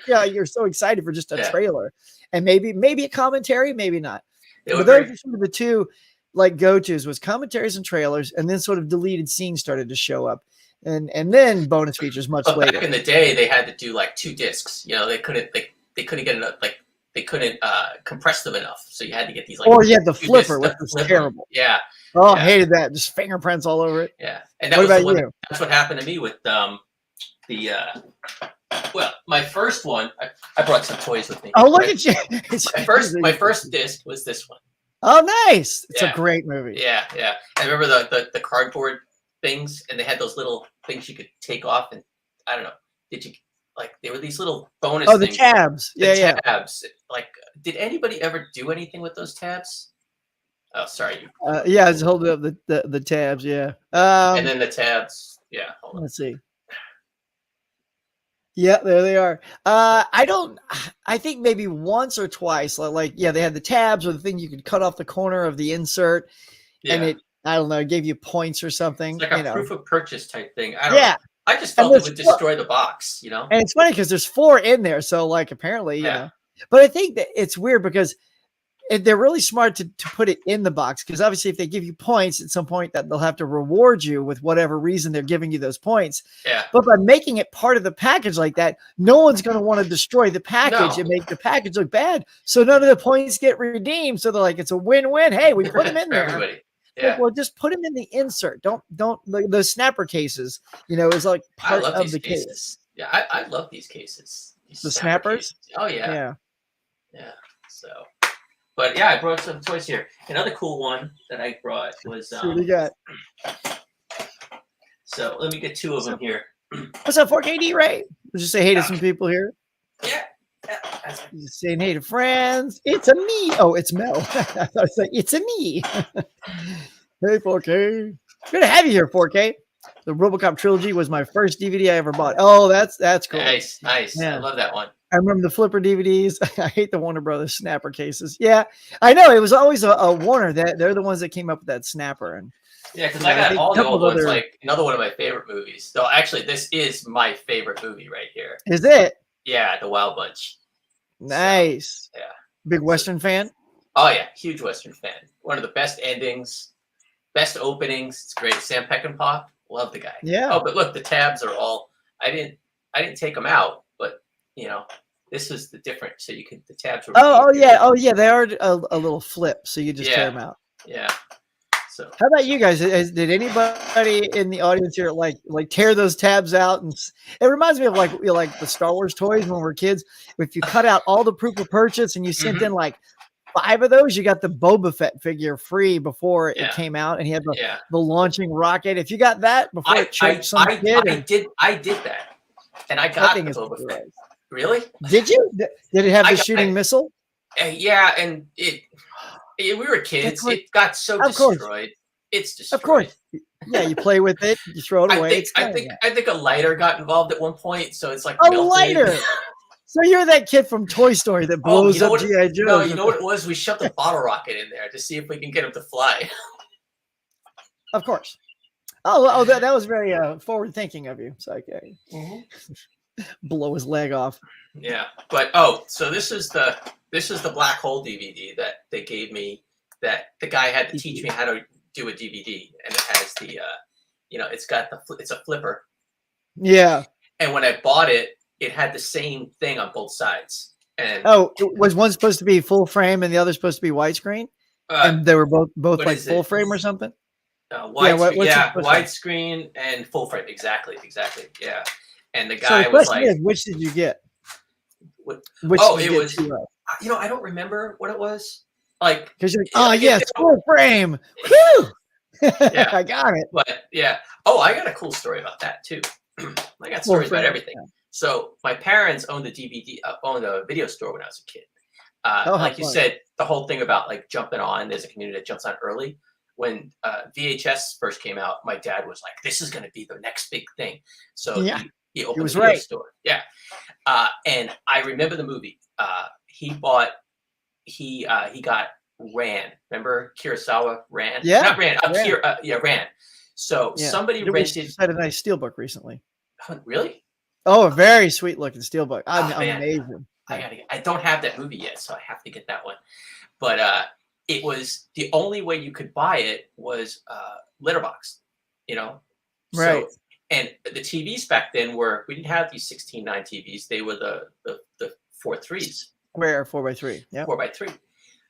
Yeah, you're so excited for just a trailer. And maybe a commentary, maybe not. But those are sort of the two like go-tos was commentaries and trailers, and then sort of deleted scenes started to show up. And then bonus features much later. Back in the day, they had to do like 2 discs. They couldn't get enough. Like they couldn't compress them enough, so you had to get these. Like, or you had the flipper, which was terrible. Yeah. Oh, I hated that. Just fingerprints all over it. Yeah. And that what about you? That's what happened to me with well, my first one. I brought some toys with me. Oh, look at you! My first disc was this one. Oh, nice! It's a great movie. Yeah, yeah. I remember the cardboard things, and they had those little things you could take off, and I don't know. Did you they were these little bonus? Oh, the things. tabs. The tabs. Like, did anybody ever do anything with those tabs? Oh, sorry. Yeah, I was holding up the tabs. Yeah. And then the tabs. Yeah. Hold on. Let's see. Yeah, there they are. I think maybe once or twice, they had the tabs or the thing you could cut off the corner of the insert, and it gave you points or something. It's like a proof of purchase type thing. I don't know. I just felt it would destroy the box, And it's funny because there's 4 in there, so apparently, But I think that it's weird because they're really smart to put it in the box, because obviously if they give you points at some point, that they'll have to reward you with whatever reason they're giving you those points. Yeah. But by making it part of the package like that, no one's going to want to destroy the package and make the package look bad. So none of the points get redeemed. So they're like, it's a win-win. Hey, we put them in there. Everybody. Yeah. Well, just put them in the insert. Don't those snapper cases, is like part of the case. Yeah, I love these cases. The snappers? Cases. Oh yeah. Yeah. Yeah. So, but yeah, I brought some toys here. Another cool one that I brought was. What do you got? So let me get 2 of them here. What's up, 4KD, Ray? Would you say hey to some people here? Yeah. Just saying hey to friends. It's a me. Oh, it's Mel. I was like, it's a me. Hey, 4K. Good to have you here, 4K. The RoboCop trilogy was my first DVD I ever bought. Oh, that's cool. Nice. Yeah. I love that one. I remember the flipper DVDs. I hate the Warner Brothers snapper cases. Yeah, I know. It was always a Warner. They're the ones that came up with that snapper. And yeah, because I got all the old ones. Like another one of my favorite movies. So actually, this is my favorite movie right here. Is it? Yeah, The Wild Bunch. Nice. So, yeah. Big Western fan? Oh yeah, huge Western fan. One of the best endings. best openings. It's great. Sam Peckinpah, love the guy. Yeah. Oh, but look, the tabs are all. I didn't take them out, but this is the different. So you could the tabs were. Oh yeah. They are a little flip, so you just tear them out. Yeah. So how about you guys? Did anybody in the audience here like tear those tabs out? And it reminds me of like the Star Wars toys when we were kids. If you cut out all the proof of purchase and you sent in like 5 of those, you got the Boba Fett figure free before it came out, and he had the launching rocket. If you got that before it choked some kid, I did that, and I got the Boba Fett. Really? Did you? Did it have the shooting missile? Yeah, and we were kids. It got so destroyed. It's destroyed. Of course. Yeah, you play with it, you throw it away. I think a lighter got involved at one point, so it's like a lighter. So you're that kid from Toy Story that blows up G.I. Joe. No, you know what it was? We shoved a bottle rocket in there to see if we can get him to fly. Of course. Oh, that was very forward thinking of you. So okay. Blow his leg off. Yeah, but so this is the Black Hole DVD that they gave me. That the guy had to teach me how to do a DVD, and it has the it's a flipper. Yeah. And when I bought it, it had the same thing on both sides. And was one supposed to be full frame and the other supposed to be widescreen? And they were both like full frame or something? Widescreen and full frame. Exactly. Yeah. And the guy was like, which did you get? It was. I don't remember what it was. Like, because you're like, full frame. Woo! Yeah, I got it. But yeah. Oh, I got a cool story about that too. I got stories about everything. Yeah. So my parents owned owned a video store when I was a kid. Like you said, the whole thing about like jumping on, there's a community that jumps on early. When VHS first came out, my dad was like, "This is going to be the next big thing." So he opened a video store. Yeah, and I remember the movie. He got Ran. Remember Kurosawa Ran? Yeah, not Ran. Ran. So somebody rented. Had a nice steelbook recently. Really? Oh, a very sweet looking steelbook. Amazing. I don't have that movie yet, so I have to get that one. But it was the only way you could buy it was Letterboxd, Right. So, and the TVs back then we didn't have these 16:9 TVs. They were the 4:3s. Square 4x3. Yeah. 4x3.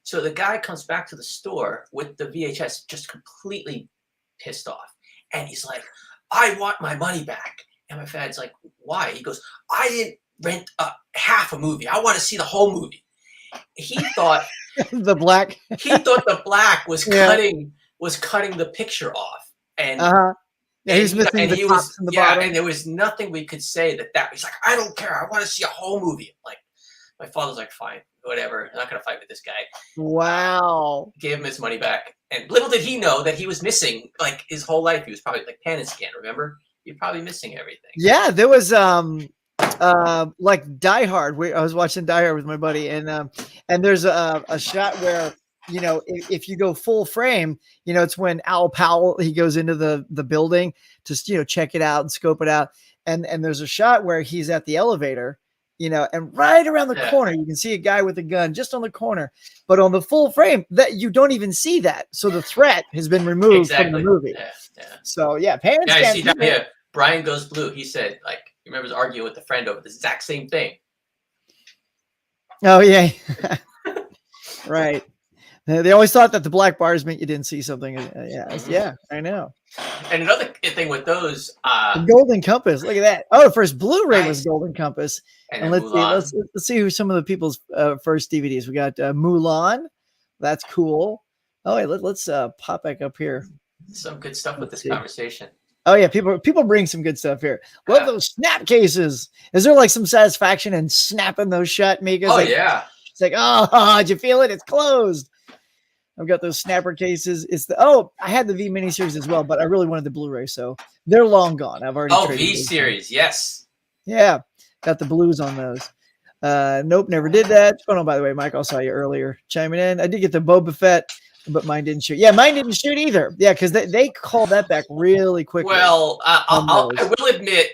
So the guy comes back to the store with the VHS just completely pissed off. And he's like, "I want my money back." And my dad's like, "Why?" He goes, "I didn't rent half a movie. I want to see the whole movie." He thought the black was cutting the picture off. And he's missing the tops and the bottom. And there was nothing we could say that he's like, "I don't care. I want to see a whole movie." Like, my father's like, "Fine, whatever. I'm not going to fight with this guy." Wow. Gave him his money back. And little did he know that he was missing, like, his whole life. He was probably like pan and scan, remember? You're probably missing everything. Yeah, there was like Die Hard. I was watching Die Hard with my buddy, and there's a shot where if you go full frame, it's when Al Powell he goes into the building to check it out and scope it out, and there's a shot where he's at the elevator, and right around the corner you can see a guy with a gun just on the corner, but on the full frame that you don't even see that, so the threat has been removed from the movie. So pan and scan. I see that here. Brian Goes Blue. He said, like, he remembers arguing with a friend over the exact same thing. Oh yeah, right. They always thought that the black bars meant you didn't see something. Yeah, I know. And another thing with those, the Golden Compass. Look at that. Oh, the first Blu-ray was Golden Compass. And let's see who some of the people's first DVDs. We got Mulan. That's cool. Oh, wait, let's pop back up here. Some good stuff with this conversation. Oh yeah, people bring some good stuff here. Love those snap cases. Is there like some satisfaction in snapping those shut, Mika? It's like, oh, did you feel it? It's closed. I've got those snapper cases. I had the V miniseries as well, but I really wanted the Blu-ray, so they're long gone. I've already V series, yes. Yeah, got the blues on those. Nope, never did that. What's going on, by the way, Mike? I saw you earlier chiming in. I did get the Boba Fett, but mine didn't shoot. Yeah, mine didn't shoot either. Yeah, because they called that back really quickly. Well, I will admit,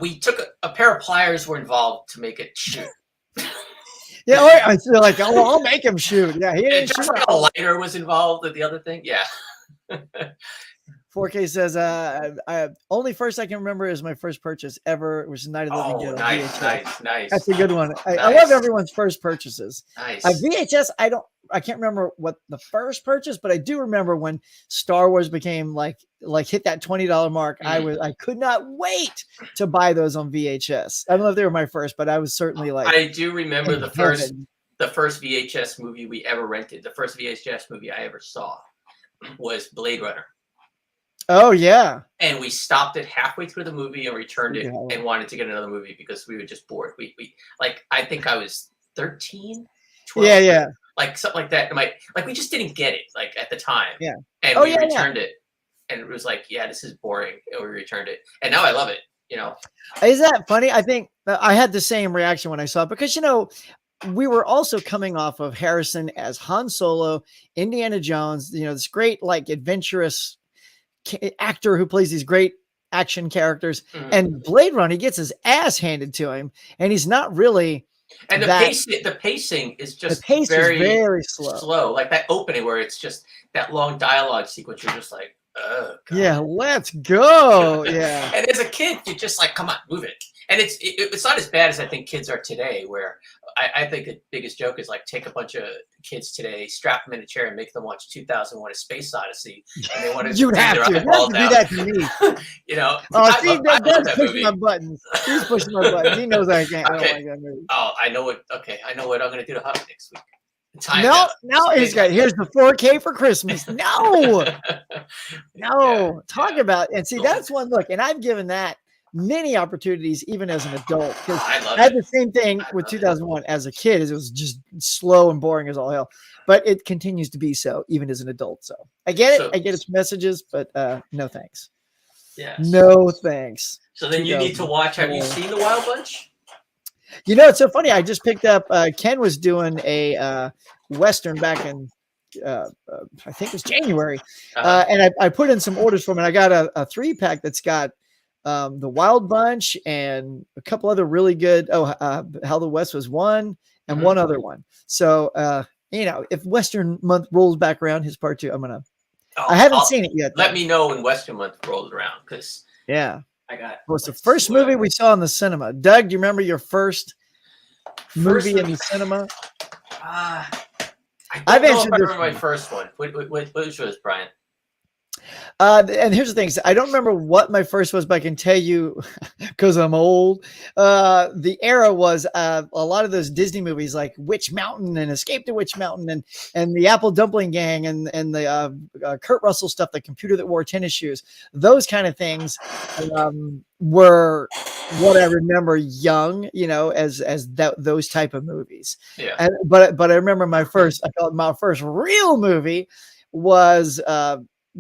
we took a pair of pliers were involved to make it shoot. Yeah, I feel like, I'll make him shoot. Yeah, he didn't just shoot. like a lighter was involved with the other thing. Yeah. 4K says, only first I can remember is my first purchase ever, which is Night of the Living Dead. Nice. That's a good one. Nice. I love everyone's first purchases. Nice. VHS, I can't remember what the first purchase, but I do remember when Star Wars became like hit that $20 mark. I could not wait to buy those on VHS. I don't know if they were my first, but I was certainly like. I do remember the first VHS movie we ever rented. The first VHS movie I ever saw was Blade Runner. Oh yeah. And we stopped it halfway through the movie and returned it and wanted to get another movie because we were just bored. We like, I think I was 13, 12. Yeah. Like something like that. Like we just didn't get it like at the time. Yeah. And we returned it and it was like, yeah, this is boring. And we returned it. And now I love it, you know. Is that funny? I think I had the same reaction when I saw it because, you know, we were also coming off of Harrison as Han Solo, Indiana Jones, you know, this great like adventurous actor who plays these great action characters, and Blade Runner, he gets his ass handed to him, and he's not really. And the pacing is just very slow. Like that opening where it's just that long dialogue sequence. You're just like, oh God. Yeah, let's go. Yeah. And as a kid, you're just like, come on, move it. And it's not as bad as I think kids are today, where I think the biggest joke is like take a bunch of kids today, strap them in a chair, and make them watch 2001: A Space Odyssey, and they want to. You'd have to. You have to do that to me. You know. Oh, see, that's pushing my buttons. He's pushing my buttons. He knows I can't. Okay. I don't like that movie. Oh, I know what. Okay, I know what I'm going to do to Hubby next week. No, here's the 4K for Christmas. No. Talk about and see that's one look, and I've given that many opportunities even as an adult because I had the same thing with 2001 as a kid. As it was just slow and boring as all hell, but it continues to be so even as an adult. So I get it. I get its messages, but no thanks. Yeah. No thanks. So then you need to watch. Have you seen The Wild Bunch? You know, it's so funny. I just picked up. Ken was doing a Western back in. I think it was January, and I put in some orders for him. And I got a 3-pack that's got The Wild Bunch and a couple other really good. How the West Was Won and one other one. So you know, if Western Month rolls back around, his part 2, I'm gonna. I haven't seen it yet. Let me know when Western Month rolls around, because I got. Well, it's the first movie we saw in the cinema. Doug, do you remember your first movie in the cinema? I've answered this. My first one. Which was Brian? And here's the thing. I don't remember what my first was, but I can tell you because I'm old. The era was a lot of those Disney movies like Witch Mountain and Escape to Witch Mountain and the Apple Dumpling Gang and the Kurt Russell stuff, The Computer That Wore Tennis Shoes. Those kind of things were what I remember young, you know, as those type of movies. Yeah. But I remember my first real movie was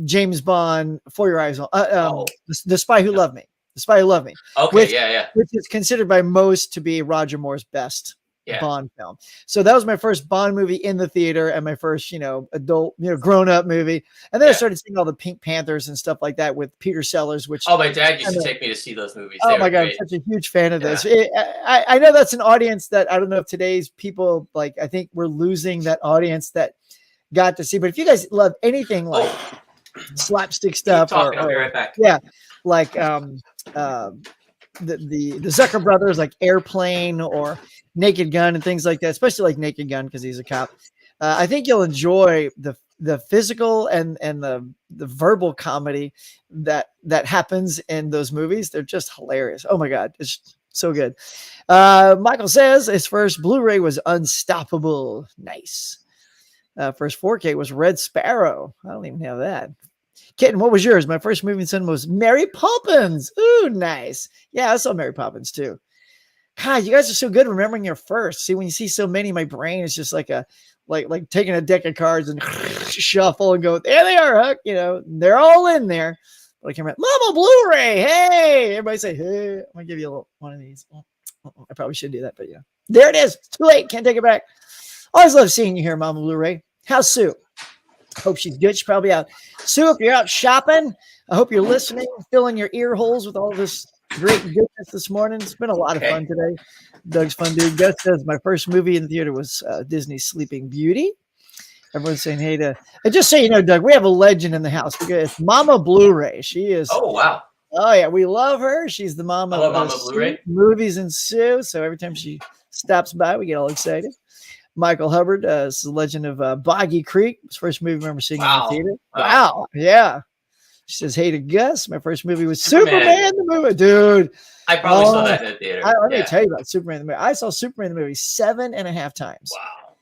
James Bond, For Your Eyes On, the Spy Who Loved Me. The Spy Who Loved Me. Okay, which is considered by most to be Roger Moore's best Bond film. So that was my first Bond movie in the theater and my first, you know, adult, you know, grown up movie. And then I started seeing all the Pink Panthers and stuff like that with Peter Sellers, which my dad used to take me to see those movies. Oh my God, I'm such a huge fan of this. I know that's an audience that I don't know if today's people like. I think we're losing that audience that got to see. But if you guys love anything like slapstick stuff, I'll be right back. Yeah, like the Zucker brothers, like Airplane or Naked Gun and things like that, especially like Naked Gun because he's a cop. I think you'll enjoy the physical and the verbal comedy that happens in those movies. They're just hilarious. Oh my God, it's so good. Michael says his first Blu-ray was Unstoppable. Nice. First 4K was Red Sparrow. I don't even have that. Kitten, what was yours? My first movie in cinema was Mary Poppins. Ooh, nice. Yeah, I saw Mary Poppins too. God, you guys are so good remembering your first. See, when you see so many, my brain is just like like taking a deck of cards and shuffle and go, there they are, Huck. You know, they're all in there. But I came out, Mama Blu-ray. Hey, everybody say, hey, I'm gonna give you a little one of these. I probably should do that, but yeah, there it is. It's too late. Can't take it back. Always love seeing you here, Mama Blu-ray. How's Sue? Hope she's good. She's probably out. Sue, if you're out shopping, I hope you're listening, filling your ear holes with all this great goodness this morning. It's been a lot of fun today. Doug's fun dude. Gus says my first movie in the theater was Disney's Sleeping Beauty. Everyone's saying hey to. And just so you know, Doug, we have a legend in the house because it's Mama Blu-ray. She is. Oh wow. Oh yeah, we love her. She's the mom of Mama Blu-ray movies and Sue. So every time she stops by, we get all excited. Michael Hubbard is the legend of Boggy Creek. His first movie I remember seeing in the theater. Wow. Yeah. She says, hey to Gus. My first movie was Superman the movie. Dude. I probably saw that in the theater. Let me tell you about Superman the movie. I saw Superman the movie 7.5 times. Wow.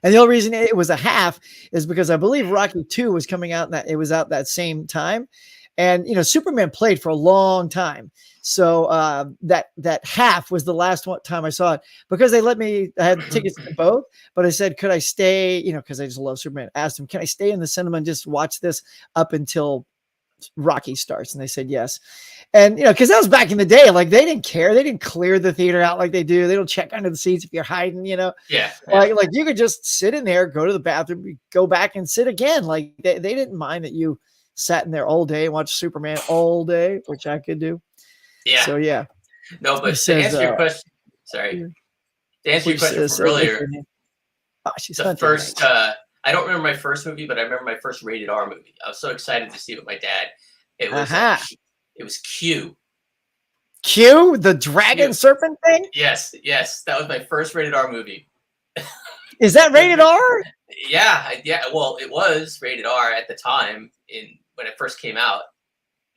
And the only reason it was a half is because I believe Rocky 2 was coming out, and that it was out that same time. And, you know, Superman played for a long time. So that half was the last time I saw it because they let me, I had tickets to both, but I said, could I stay, you know, because I just love Superman. I asked them, can I stay in the cinema and just watch this up until Rocky starts? And they said yes. And, you know, because that was back in the day, like they didn't care. They didn't clear the theater out like they do. They don't check under the seats if you're hiding, you know. Yeah. Like you could just sit in there, go to the bathroom, go back and sit again. Like they didn't mind that you sat in there all day and watched Superman all day, which I could do. Yeah. So yeah. No, but to answer your question, sorry. To answer your question from earlier, the first I don't remember my first movie, but I remember my first rated R movie. I was so excited to see it with my dad. It was it was Q. Q, the dragon serpent thing? Yes, that was my first rated R movie. Is that rated R? Yeah. Well, it was rated R at the time when it first came out.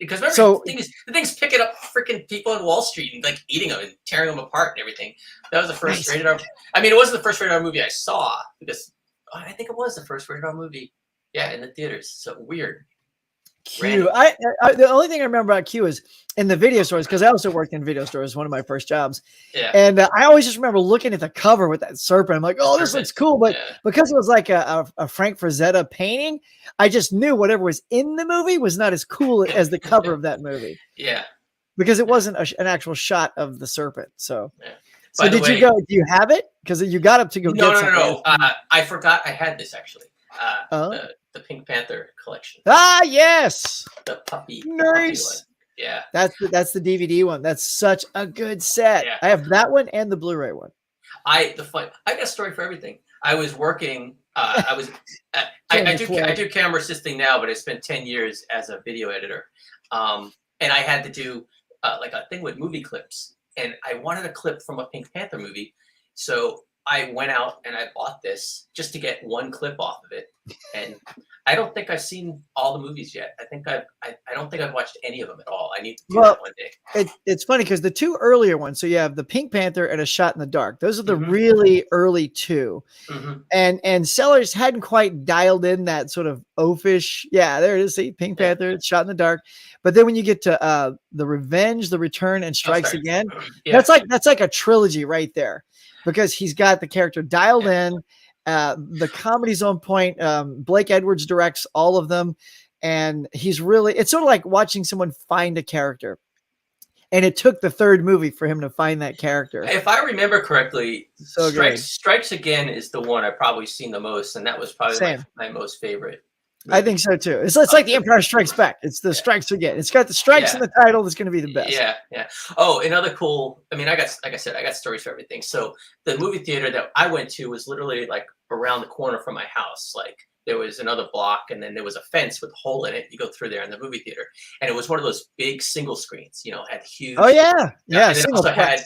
Because remember, the thing's picking up freaking people on Wall Street and like eating them and tearing them apart and everything. That was the first rated R. I mean, it wasn't the first rated R movie I saw because I think it was the first rated R movie. Yeah, in the theaters. So weird. Q. I the only thing I remember about Q is in the video stores, because I also worked in video stores, one of my first jobs. Yeah. And I always just remember looking at the cover with that serpent. I'm like, oh, this looks cool. But because it was like a Frank Frazetta painting, I just knew whatever was in the movie was not as cool as the cover of that movie. Yeah. Because it wasn't an actual shot of the serpent. So, so did you go? Do you have it? Because you got up to go get something. No. I forgot I had this actually. The Pink Panther collection. Ah, yes. The puppy. Nice. Puppy one. Yeah. That's the DVD one. That's such a good set. Yeah. I have that one and the Blu-ray one. I got a story for everything. I was working. I do camera assisting now, but I spent 10 years as a video editor. And I had to do like a thing with movie clips, and I wanted a clip from a Pink Panther movie, so I went out and I bought this just to get one clip off of it. And I don't think I've seen all the movies yet. I don't think I've watched any of them at all. I need to do that one day. It's funny because the two earlier ones, so you have the Pink Panther and A Shot in the Dark. Those are the really early two. And Sellers hadn't quite dialed in that sort of oafish. Yeah, there it is. See, Pink Panther, Shot in the Dark. But then when you get to The Revenge, The Return, and Strikes Again, that's like a trilogy right there. Because he's got the character dialed in, the comedy's on point. Blake Edwards directs all of them, and it's sort of like watching someone find a character. And it took the third movie for him to find that character. If I remember correctly, Strikes Again is the one I've probably seen the most, and that was probably my most favorite. I think so too. It's like The Empire Strikes Back. It's the Strikes Again. It's got the strikes in the title. That's going to be the best. Yeah. Oh, another cool. I mean, like I said, I got stories for everything. So the movie theater that I went to was literally like around the corner from my house. Like there was another block, and then there was a fence with a hole in it. You go through there in the movie theater, and it was one of those big single screens. You know, had huge. Oh yeah. And it also had.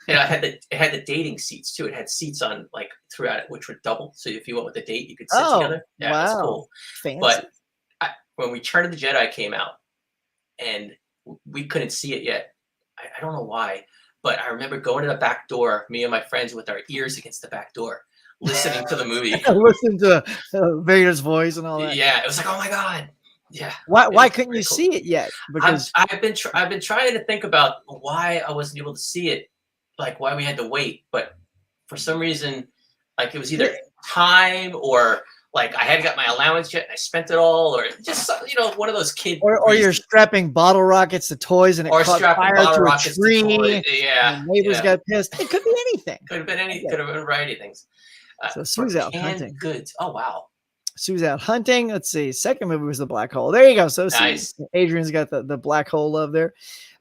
And it had the dating seats too. It had seats on like throughout it, which were double. So if you went with a date, you could sit together. Yeah, wow. That's cool. Fancy. But when Return of the Jedi came out, and we couldn't see it yet. I don't know why, but I remember going to the back door, me and my friends with our ears against the back door, listening to the movie. Listening to Vader's voice and all that. Yeah, it was like, oh my god. Yeah. Why couldn't you see it yet? Because I've been trying to think about why I wasn't able to see it. Like why we had to wait, but for some reason, like it was either time or like I hadn't got my allowance yet and I spent it all, or just one of those kids. Or you're strapping bottle rockets to toys and it caught fire to a tree. Yeah, and neighbors got pissed. It could be anything. Could have been anything. Could have been a variety of things. So Sue's out hunting. Goods. Oh wow. Sue's out hunting. Let's see. Second movie was The Black Hole. There you go. So nice. Adrian's got the Black Hole love there.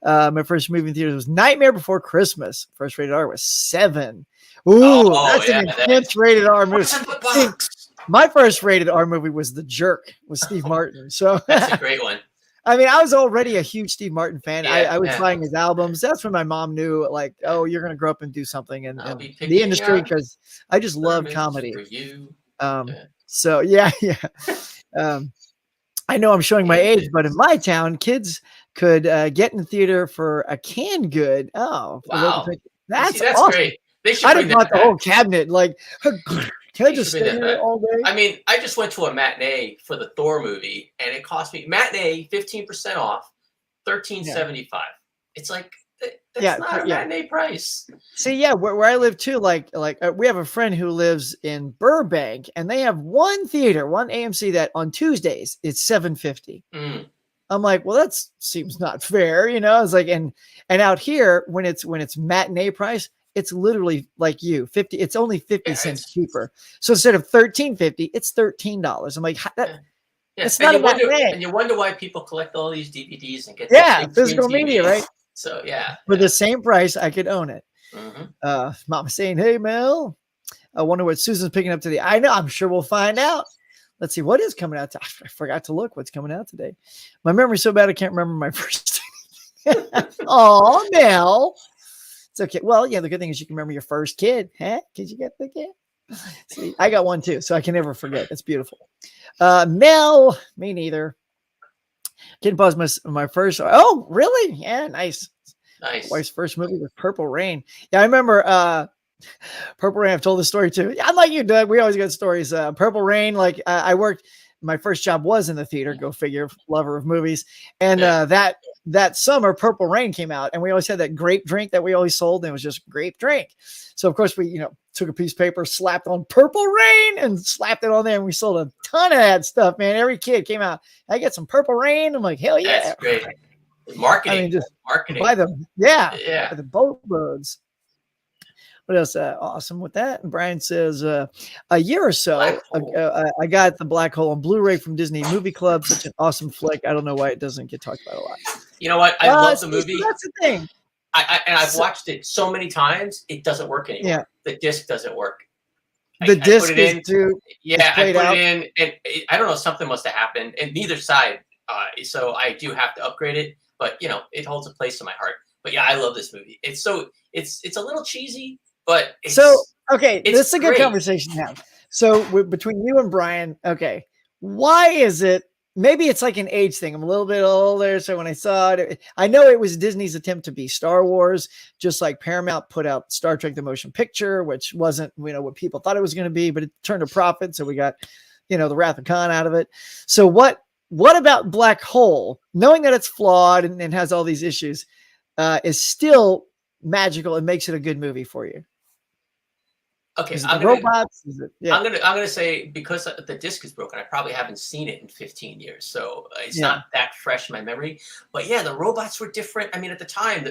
My first movie in theaters was Nightmare Before Christmas. First rated R was 7. Ooh, that's an intense rated R movie. My first rated R movie was The Jerk with Steve Martin. So That's a great one. I mean, I was already a huge Steve Martin fan. Yeah, I was yeah. buying his albums. That's when my mom knew, like, oh, you're going to grow up and do something in I'll be the industry, picking because I just love sermons comedy. for you. So yeah. I know I'm showing my age, but in my town, kids could get in the theater for a canned good. Oh, for Wow. that's See, that's awesome. great. They should I'd bring have bought that the back. whole cabinet. Like, can I just should bring stay that here back. all day? I mean, I just went to a matinee for the Thor movie, and it cost me matinee 15% off, $13.75. It's like that's not a matinee price. See, yeah, where I live too, like we have a friend who lives in Burbank, and they have one theater, one AMC that on Tuesdays it's $7.50. I'm like, well, that seems not fair, you know. It's like, and out here when it's matinee price, it's literally like you 50. It's only 50 cents cheaper. So instead of $13.50, it's $13. I'm like, it's not a matinee. And you wonder why people collect all these DVDs and get physical media, right? So yeah, for the same price, I could own it. Mama saying, "Hey Mel, I wonder what Susan's picking up today." I know. I'm sure we'll find out. Let's see what is coming out. I forgot to look what's coming out today. My memory's so bad I can't remember my first. Oh, Mel. It's okay. Well, yeah, the good thing is you can remember your first kid, huh? Because you got the kid. See, I got one too, so I can never forget. That's beautiful. Mel, me neither. Kid pause my first. Oh, really? Yeah, nice. Wife's first movie was Purple Rain. Yeah, I remember Purple Rain. I've told this story too. I'm like you, Doug. We always got stories. Purple Rain. Like I worked. My first job was in the theater. Go figure. Lover of movies. And that summer, Purple Rain came out, and we always had that grape drink that we always sold, and it was just grape drink. So of course we, took a piece of paper, slapped on Purple Rain, and slapped it on there, and we sold a ton of that stuff. Man, every kid came out. I get some Purple Rain. I'm like, hell yeah! That's great. Marketing. I mean, just marketing. By them, yeah. Yeah. By the boatloads. What else? Awesome with that. And Brian says, a year or so ago, I got The Black Hole on Blu-ray from Disney Movie Club. Such an awesome flick. I don't know why it doesn't get talked about a lot. You know what? I love the movie. That's the thing. I've watched it so many times, it doesn't work anymore. Yeah. The disc doesn't work. The disc is too. Yeah, I put it in, and I don't know, something must have happened, and neither side. So I do have to upgrade it, but it holds a place in my heart. But yeah, I love this movie. It's a little cheesy, but it's, okay, this is a good conversation to have. So between you and Brian, okay, why is it? Maybe it's like an age thing. I'm a little bit older, so when I saw it, I know it was Disney's attempt to be Star Wars, just like Paramount put out Star Trek: The Motion Picture, which wasn't what people thought it was going to be, but it turned a profit, so we got the Wrath of Khan out of it. So what about Black Hole, knowing that it's flawed and has all these issues, is still magical and makes it a good movie for you? Okay, is it the robots? Is it, I'm gonna say, because the disc is broken, I probably haven't seen it in 15 years, so it's not that fresh in my memory. But yeah, the robots were different. I mean, at the time,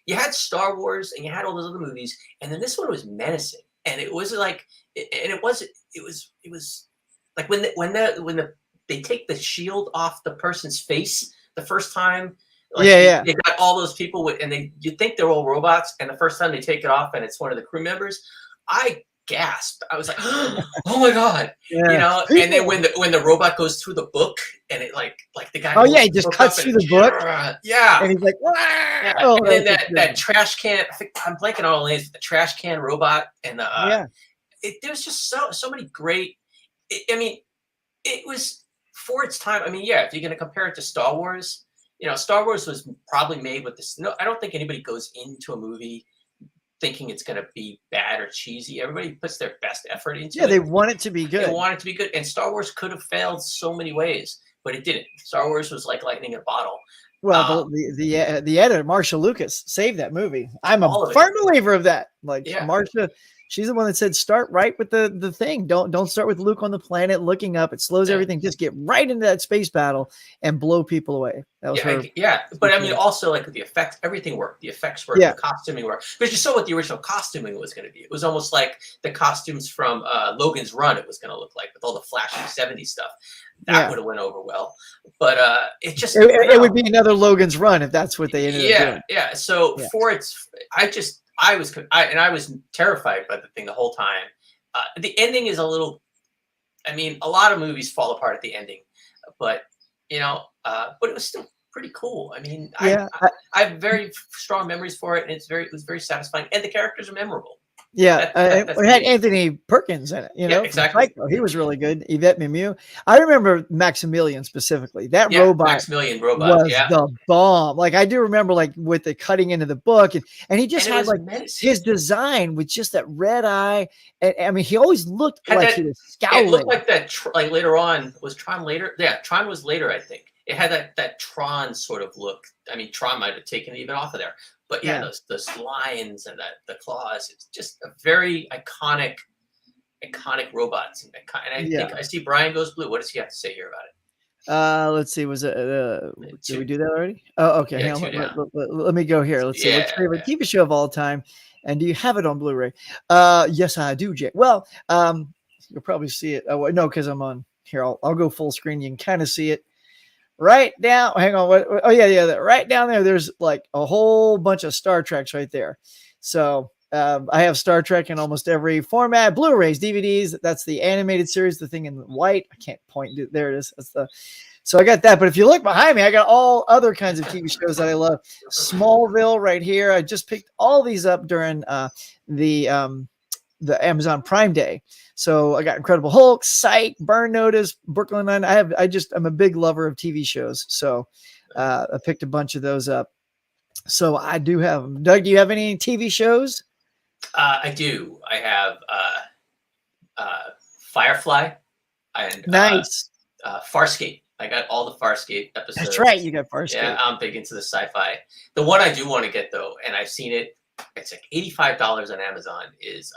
you had Star Wars and you had all those other movies, and then this one was menacing, and it was like, it was like when they take the shield off the person's face the first time. Like they got all those people and you think they're all robots, and the first time they take it off and it's one of the crew members, I gasped. I was like, "Oh my god!" And then when the robot goes through the book and it like the guy. Oh yeah, he just cuts through the book. Yeah, and he's like, yeah. Oh, and then that trash can. I think I'm blanking on all the names. The trash can robot and the there was just so many great. I mean, it was for its time. I mean, yeah, if you're gonna compare it to Star Wars, Star Wars was probably made with this. No, I don't think anybody goes into a movie thinking it's going to be bad or cheesy. Everybody puts their best effort into it. Yeah, they want it to be good. They want it to be good. And Star Wars could have failed so many ways, but it didn't. Star Wars was like lightning in a bottle. Well, the editor, Marsha Lucas, saved that movie. I'm a firm believer of that. Like Marsha, she's the one that said, start right with the thing. Don't start with Luke on the planet looking up. It slows everything. Just get right into that space battle and blow people away. That was her. Yeah. But I mean, also like the effects, everything worked. The effects worked. The costuming worked. Because you saw what the original costuming was going to be. It was almost like the costumes from Logan's Run. It was going to look like with all the flashy 70s stuff. That would have went over well. But it just it would be another Logan's Run if that's what they ended up doing. Yeah. So for its, I was terrified by the thing the whole time. The ending is a little I mean, a lot of movies fall apart at the ending, but but it was still pretty cool. I mean, Yeah. I have very strong memories for it, and it was very satisfying, and the characters are memorable. Yeah, That's it the had key. Anthony Perkins in it, Yeah, from exactly. Psycho. He was really good. Yvette Mimieux. I remember Maximilian specifically. That Yeah, robot Maximilian robot. was Yeah, the bomb. Like I do remember, like with the cutting into the book, and he just and it had was like menacing. his design with just that red eye. And I mean, he always looked Had like that- he was It scowling. looked like that. Like later on, was Tron later? Yeah, Tron was later, I think. It had that Tron sort of look. I mean, Tron might have taken it even off of there, but yeah, those lines and the claws. It's just a very iconic robots. And I think I see Brian Goes Blue. What does he have to say here about it? Let's see. Was it? Did we do that already? Oh, okay. Yeah, Hang on. Let me go here. Let's see. What's your favorite TV show of all time? And do you have it on Blu-ray? Yes, I do, Jay. Well, you'll probably see it. Oh no, because I'm on here. I'll go full screen. You can kind of see it. Right down. Hang on. Oh yeah. Right down there. There's like a whole bunch of Star Treks right there. So I have Star Trek in almost every format. Blu-rays, DVDs. That's the animated series. The thing in white. I can't point. There it is. So I got that. But if you look behind me, I got all other kinds of TV shows that I love. Smallville right here. I just picked all these up during the Amazon Prime Day. So I got Incredible Hulk, Psych, Burn Notice, Brooklyn Nine. I'm a big lover of TV shows. So I picked a bunch of those up. So I do have them. Doug, do you have any TV shows? I do. I have Firefly and nice. Farscape. I got all the Farscape episodes. That's right. You got Farscape. Yeah, I'm big into the sci-fi. The one I do want to get though, and I've seen it. It's like $85 on Amazon. Is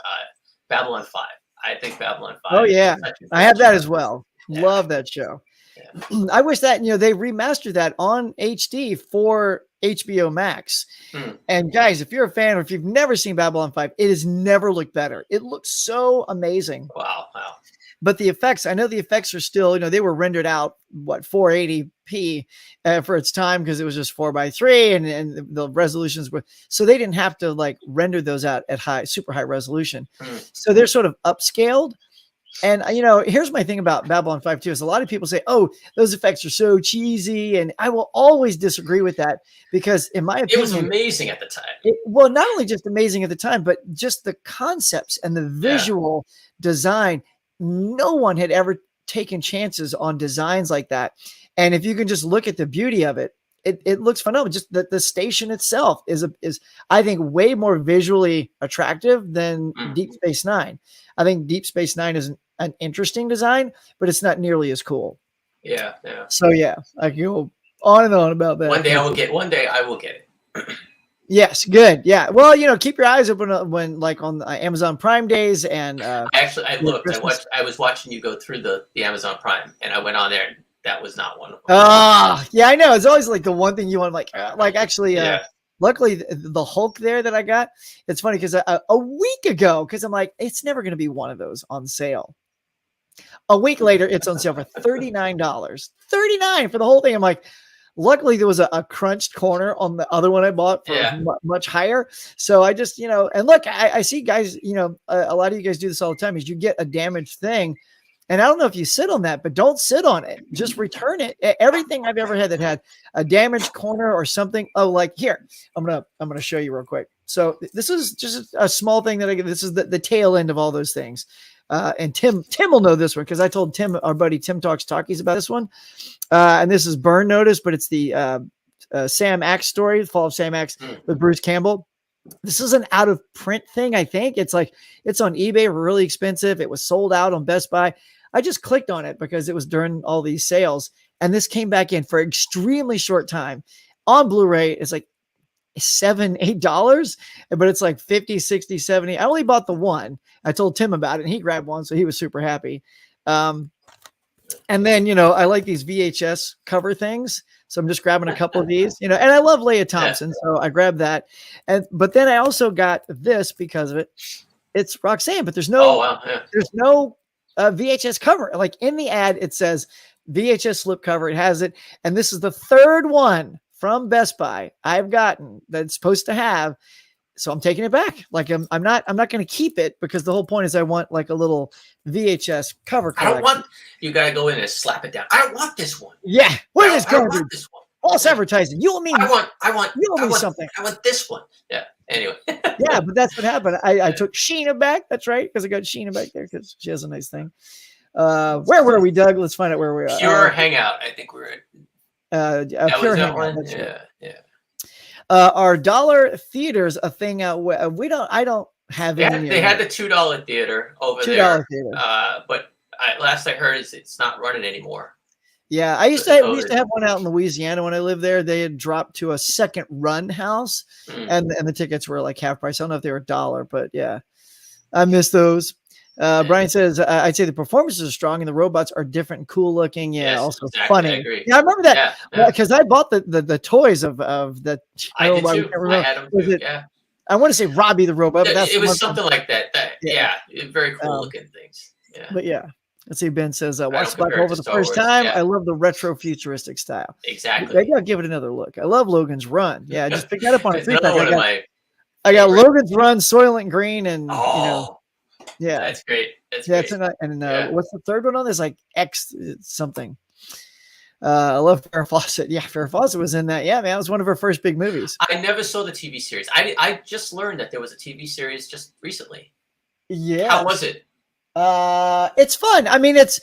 Babylon 5. I think Babylon 5. Oh yeah, I have that as well. Yeah. Love that show. Yeah. I wish that they remastered that on HD for HBO Max. And guys, if you're a fan or if you've never seen Babylon 5, it has never looked better. It looks so amazing. Wow. But the effects, I know the effects are still, they were rendered out 480p for its time because it was just 4:3 and the resolutions were, so they didn't have to like render those out at super high resolution. So they're sort of upscaled. And here's my thing about Babylon 5 too, is a lot of people say, oh, those effects are so cheesy. And I will always disagree with that because in my opinion, it was amazing at the time. Well, not only just amazing at the time, but just the concepts and the visual design. No one had ever taken chances on designs like that. And if you can just look at the beauty of it, it looks phenomenal. Just the station itself is I think way more visually attractive than Deep Space Nine. I think Deep Space Nine is an interesting design, but it's not nearly as cool. Yeah. So yeah, I can go on and on about that. One day I will get it. Yes, good. Yeah. Well, keep your eyes open when like on Amazon Prime days and I looked. I was watching you go through the Amazon Prime, and I went on there, and that was not one of them. Yeah, I know. It's always like the one thing you want, like actually. Luckily, the Hulk there that I got, it's funny because a week ago, because I'm like, it's never going to be one of those on sale. A week later, it's on sale for $39. $39 for the whole thing. I'm like, luckily there was a crunched corner on the other one I bought for much higher. So I just, and look, I see guys, a lot of you guys do this all the time is you get a damaged thing. And I don't know if you sit on that, but don't sit on it. Just return it. Everything I've ever had that had a damaged corner or something. Oh, like here, I'm gonna show you real quick. So this is just a small thing that I get. This is the tail end of all those things. And Tim will know this one because I told Tim, our buddy Tim Talks Talkies about this one. And this is Burn Notice, but it's the Sam Axe story, the fall of Sam Axe with Bruce Campbell. This is an out of print thing. I think it's on eBay, really expensive. It was sold out on Best Buy. I just clicked on it because it was during all these sales. And this came back in for extremely short time on Blu-ray. It's like $7-8, but it's like 50, 60, 70. I only bought the one. I told Tim about it and he grabbed one. So he was super happy. And then, I like these VHS cover things. So I'm just grabbing a couple of these, and I love Leia Thompson. So I grabbed that. But then I also got this because of it. It's Roxanne, but there's no, there's no VHS cover. Like in the ad, it says VHS slipcover. It has it. And this is the third one from Best Buy I've gotten that's supposed to have so I'm taking it back. Like I'm not going to keep it because the whole point is I want like a little VHS cover I collection. don't want. You gotta go in and slap it down. I don't want this one. Yeah, what is this I don't garbage? want this one. False advertising. You owe me. You owe me something. I want this one. Yeah. Anyway. Yeah, but that's what happened. I took Sheena back. That's right, because I got Sheena back there because she has a nice thing. Where were we, Doug? Let's find out where we are. Pure Hangout. I think we're at. Pure that Hangout. one? That's Yeah. right. Yeah. Are dollar theaters a thing out? I don't have any. They had the $2 theater over $2 there. theater. But last I heard is it's not running anymore. Yeah, we used to have one out in Louisiana when I lived there. They had dropped to a second run house, and the tickets were like half price. I don't know if they were $1, but yeah, I miss those. Brian says, I'd say the performances are strong and the robots are different and cool looking. Yeah, Yes, also exactly. funny. I agree. Yeah, I remember that because I bought the toys of the. I did too. I had them too. Yeah. I want to say Robbie the robot. But that's it was something like that. Very cool looking things. Yeah. But yeah. Let's see. Ben says, watch don't Black Hole for the first time. Yeah. I love the retro futuristic style. Exactly. Maybe I'll give it another look. I love Logan's Run. Yeah, just pick that up on a 3-pack. I got Logan's Run, Soylent Green, and yeah, that's great. That's great. What's the third one on this? Like X something. I love Farrah Fawcett. Yeah, Farrah Fawcett was in that. Yeah, man, that was one of her first big movies. I never saw the TV series. I just learned that there was a TV series just recently. Yeah. How was it? It's fun. I mean, it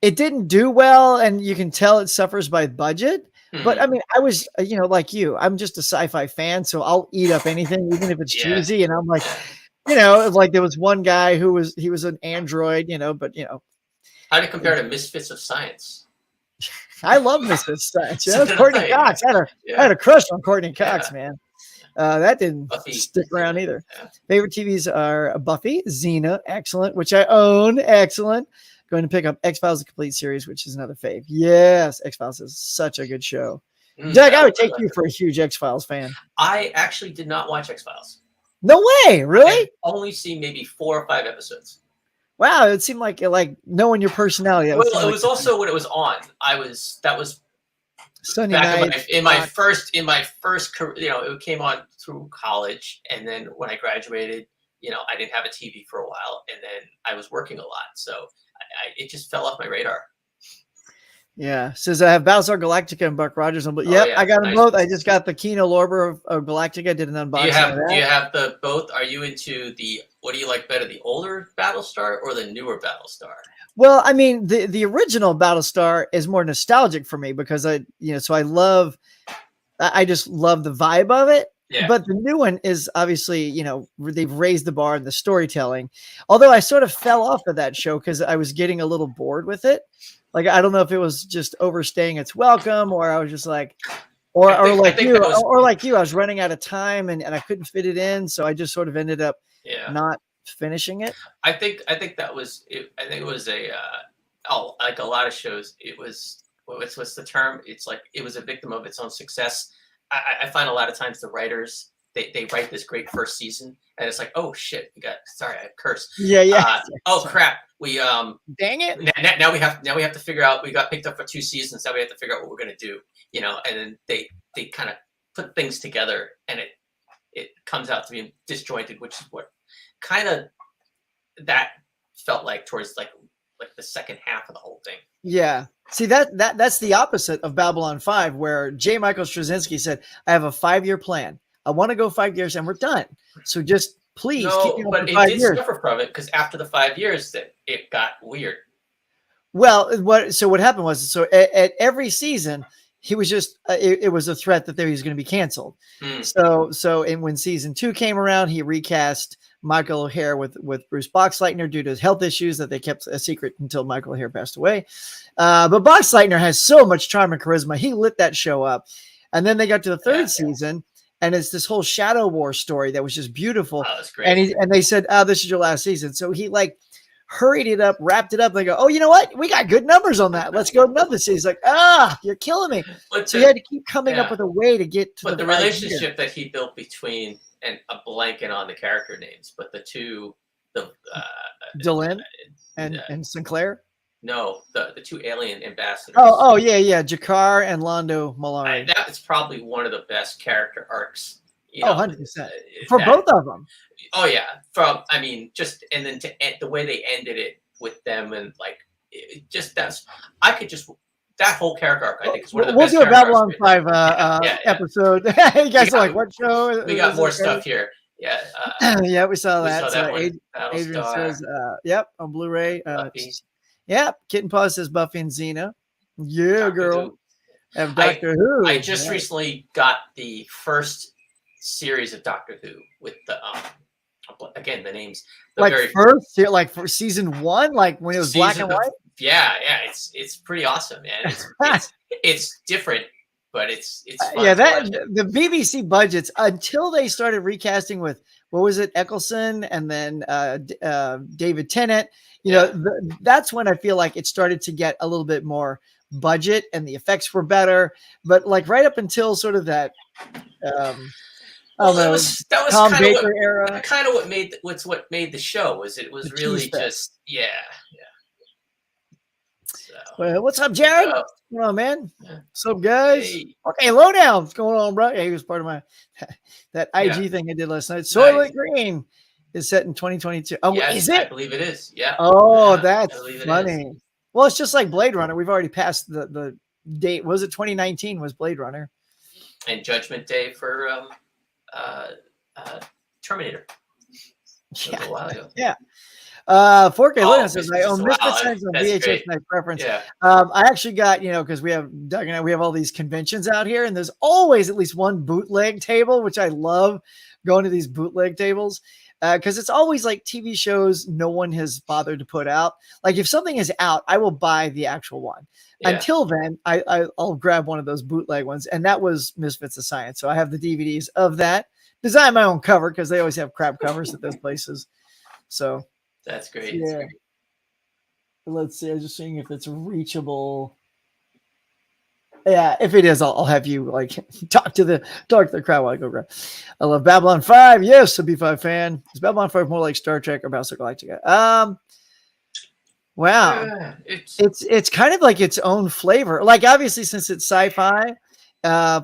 didn't do well, and you can tell it suffers by budget. But I mean, I was, like you, I'm just a sci-fi fan, so I'll eat up anything, even if it's cheesy. And I'm like, like there was one guy who was an android, but How did it compare to Misfits of Science? I love Misfits of Science. Courtney Cox. I had a crush on Courtney Cox, man. That didn't stick around either. Favorite TVs are Buffy, Xena, excellent, which I own, excellent. Going to pick up X-Files, the complete series, which is another fave. Yes, X-Files is such a good show. Doug, I would take you for a huge X-Files fan. I actually did not watch X-Files. No way, really? I've only seen maybe 4 or 5 episodes. Wow, it seemed like knowing your personality. Well, it was also when it was on. That was Sunday night night. In my first career, it came on through college, and then when I graduated, I didn't have a TV for a while, and then I was working a lot, so it just fell off my radar. Yeah, says I have Battlestar Galactica and Buck Rogers on, but I got them both. I just got the Kino Lorber of Galactica. Did an unboxing. Do you have the both? Are you into what do you like better, the older Battlestar or the newer Battlestar? Well, I mean, the original Battlestar is more nostalgic for me because I just love the vibe of it. Yeah. But the new one is obviously, they've raised the bar in the storytelling. Although I sort of fell off of that show because I was getting a little bored with it. Like, I don't know if it was just overstaying its welcome, or I was just like, like you, I was running out of time and I couldn't fit it in. So I just sort of ended up not finishing it. I think that was it. I think it was like a lot of shows. It was, what's the term? It's like it was a victim of its own success. I find a lot of times the writers, they write this great first season and it's like, oh shit, I cursed. Yeah. Oh crap. We dang it. Now we have to figure out, we got picked up for 2 seasons. Now we have to figure out what we're gonna do, and then they kind of put things together and it comes out to be disjointed, which is what kind of that felt like towards like the second half of the whole thing. Yeah. See, that's the opposite of Babylon 5, where J. Michael Straczynski said, I have a 5-year plan. I want to go 5 years and we're done. So just please keep me on for 5 years. It did suffer from it because after the 5 years that it got weird. Well, what happened was, at every season, he was just, it was a threat that he was going to be canceled. When season 2 came around, he recast Michael O'Hare with Bruce Boxleitner due to his health issues that they kept a secret until Michael O'Hare passed away. But Boxleitner has so much charm and charisma. He lit that show up. And then they got to the 3rd season, and it's this whole Shadow War story that was just beautiful. Oh, that's great. And they said, this is your last season. So he hurried it up, wrapped it up. They go, oh, you know what? We got good numbers on that. Let's go another season. He's like, you're killing me. So he had to keep coming up with a way to get to the relationship that he built between, and a blanket on the character names, but the two, Delenn and Sinclair. No, the 2 alien ambassadors. Yeah, Jakar and Londo Mollari. That is probably one of the best character arcs You know, 100% for both of them. Oh yeah, from I mean, just and then to end, the way they ended it with them and like just that's I could just that whole character arc I think is one of the We'll best do a character arcs. Babylon 5 episode. You guys are like, what show? We got more stuff here. Yeah. Yeah, we saw that. We saw that one. Adrian Battlestar, says, yep, on Blu-ray. Buffy. Yep, Kitten Paw says Buffy and Xena. Yeah, Doctor girl. Who. Have Doctor Who. I just recently got the first series of Doctor Who with the again the names the like very first like for season 1, like when it was black and white. Yeah, it's pretty awesome, man. It's different, but it's fun yeah, to that watch. the BBC budgets until they started recasting with what was it, Eccleston and then David Tennant. You know, that's when I feel like it started to get a little bit more budget and the effects were better. But like right up until sort of that. That was Tom kind Baker of era. Kind of what made the show was it was The really cheese fest. just yeah. So, Well, what's up, Jared? what's What's going on, man? Yeah. What's up, guys? Hey. Okay, Lowdown. What's going on, bro? Yeah, he was part of my that IG thing I did last night. Soylent Green is set in 2022. Oh, yes, is it? I believe it is. Yeah. Oh, Yeah, that's funny. Well, it's just like Blade Runner. We've already passed the date. Was it 2019 was Blade Runner? And Judgment Day for Terminator. Yeah. A while ago. Yeah. 4K Luna says this I is own wow, Misfits on that's VHS great. my preference. Yeah. I actually got, because we have Doug and I, we have all these conventions out here, and there's always at least one bootleg table, which I love going to these bootleg tables. Because it's always like TV shows no one has bothered to put out. Like if something is out, I will buy the actual one. Yeah. Until then, I'll grab one of those bootleg ones, and that was Misfits of Science. So I have the DVDs of that. Design my own cover because they always have crap covers at those places. So that's great. Yeah. That's great. Let's see. I'm just seeing if it's reachable. Yeah, if it is, I'll have you like talk to the crowd while I go grab. I love Babylon 5. Yes, a B5 fan. Is Babylon 5 more like Star Trek or Battlestar Galactica? Wow. It's kind of like its own flavor. Like obviously since it's sci-fi.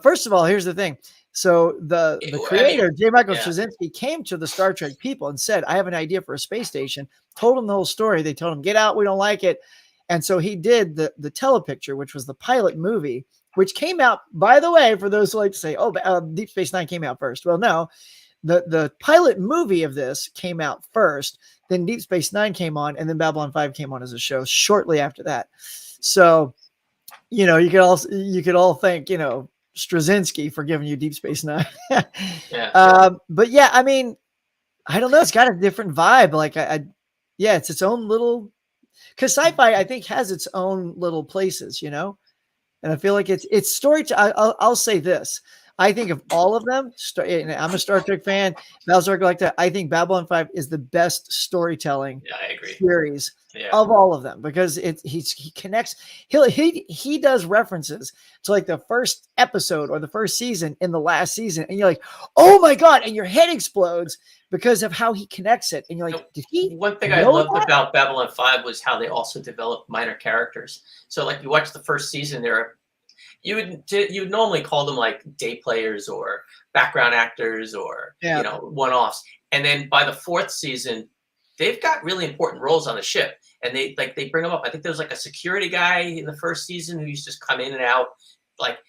First of all, here's the thing. So the creator, J. Michael Straczynski, came to the Star Trek people and said, I have an idea for a space station. Told them the whole story. They told him, get out. We don't like it. And so he did the telepicture, which was the pilot movie, which came out, by the way, for those who like to say, Deep Space Nine came out first. Well, no, the pilot movie of this came out first. Then Deep Space Nine came on, and then Babylon 5 came on as a show shortly after that. So, you could all thank, Straczynski for giving you Deep Space Nine. But yeah, I mean, I don't know. It's got a different vibe. Like it's its own little, because sci-fi, I think, has its own little places, and I feel like it's story. I'll say this. I think of all of them, I'm a Star Trek fan. Battlestar Galactica, I think Babylon 5 is the best storytelling series of all of them because he connects. He does references to like the first episode or the first season in the last season, and you're like, oh my god, and your head explodes because of how he connects it, and you're like, did he? One thing I loved about Babylon 5 was how they also developed minor characters. So like you watch the first season, you would normally call them like day players or background actors or one-offs, and then by the fourth season, they've got really important roles on the ship, and they bring them up. I think there was like a security guy in the first season who used to just come in and out, like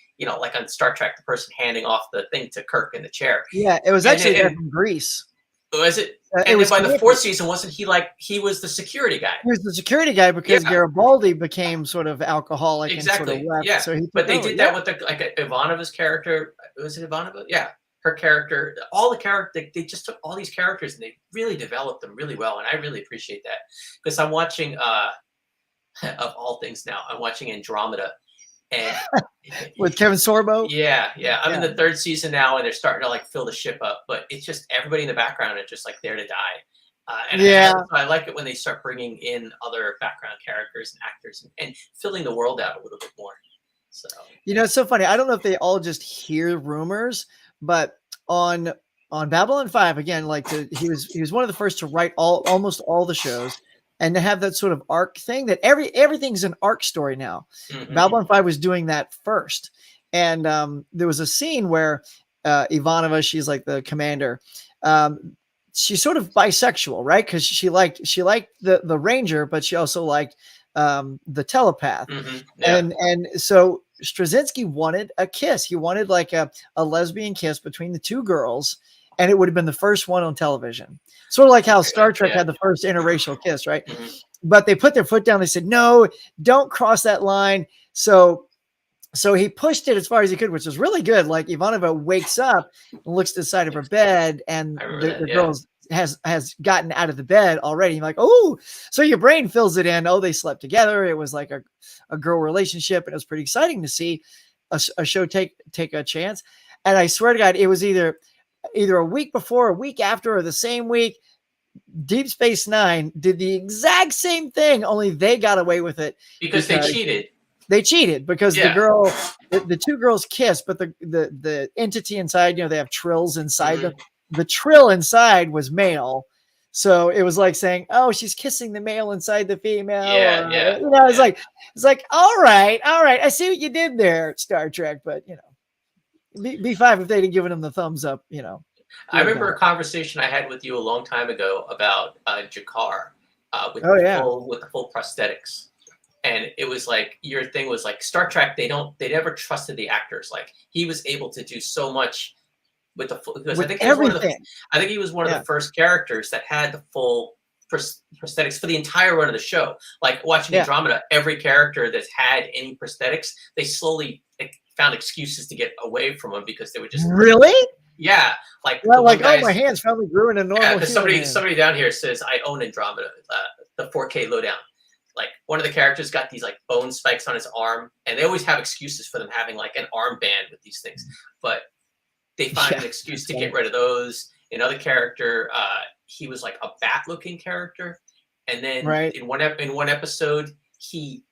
on Star Trek, the person handing off the thing to Kirk in the chair. Yeah, it was actually from Greece. Was it? And then by the fourth season, wasn't he was the security guy? He was the security guy because Garibaldi became sort of alcoholic and sort of left. Yeah. So but they did that with Ivanova's character. Was it Ivanova? Yeah. Her character, all the characters, they just took all these characters and they really developed them really well. And I really appreciate that because I'm watching, of all things now, I'm watching Andromeda. And with Kevin Sorbo. Yeah. I'm in the third season now, and they're starting to like fill the ship up. But it's just everybody in the background are just like there to die. I like it when they start bringing in other background characters and actors and filling the world out a little bit more. So it's so funny. I don't know if they all just hear rumors, but on Babylon 5 again, he was one of the first to write almost all the shows. And to have that sort of arc thing that everything's an arc story now. Mm-hmm. Babylon 5 was doing that first. And there was a scene where Ivanova, she's like the commander. She's sort of bisexual, right? Because she liked the ranger, but she also liked the telepath. And so Straczynski wanted a kiss. He wanted like a lesbian kiss between the two girls, and it would have been the first one on television. Sort of like how Star Trek had the first interracial kiss, right? But they put their foot down. They said, no, don't cross that line. So he pushed it as far as he could, which was really good. Like Ivanova wakes up and looks to the side of her bed, and the girl has gotten out of the bed already. You're like, oh, so your brain fills it in. Oh, they slept together. It was like a girl relationship, and it was pretty exciting to see a show take a chance. And I swear to God, it was either a week before, a week after, or the same week. Deep Space Nine did the exact same thing, only they got away with it because they cheated. They cheated because the two girls kissed, but the entity inside, they have trills inside them. The trill inside was male. So it was like saying, oh, she's kissing the male inside the female. It's like, all right. I see what you did there, Star Trek, but B5, if they'd have given him the thumbs up, I remember a conversation I had with you a long time ago about Jakar with the full prosthetics. And it was like, your thing was like Star Trek. They never trusted the actors. Like he was able to do so much with the full, because I think he was one of the first characters that had the full prosthetics for the entire run of the show. Like watching Andromeda, every character that's had any prosthetics, they slowly found excuses to get away from them because they would just really. Yeah, like my hands finally grew in a normal. Yeah, somebody down here says I own Andromeda, the 4K lowdown. Like one of the characters got these like bone spikes on his arm, and they always have excuses for them having like an armband with these things, but they find an excuse to get rid of those. Another character, he was like a bat-looking character, and then in one episode, he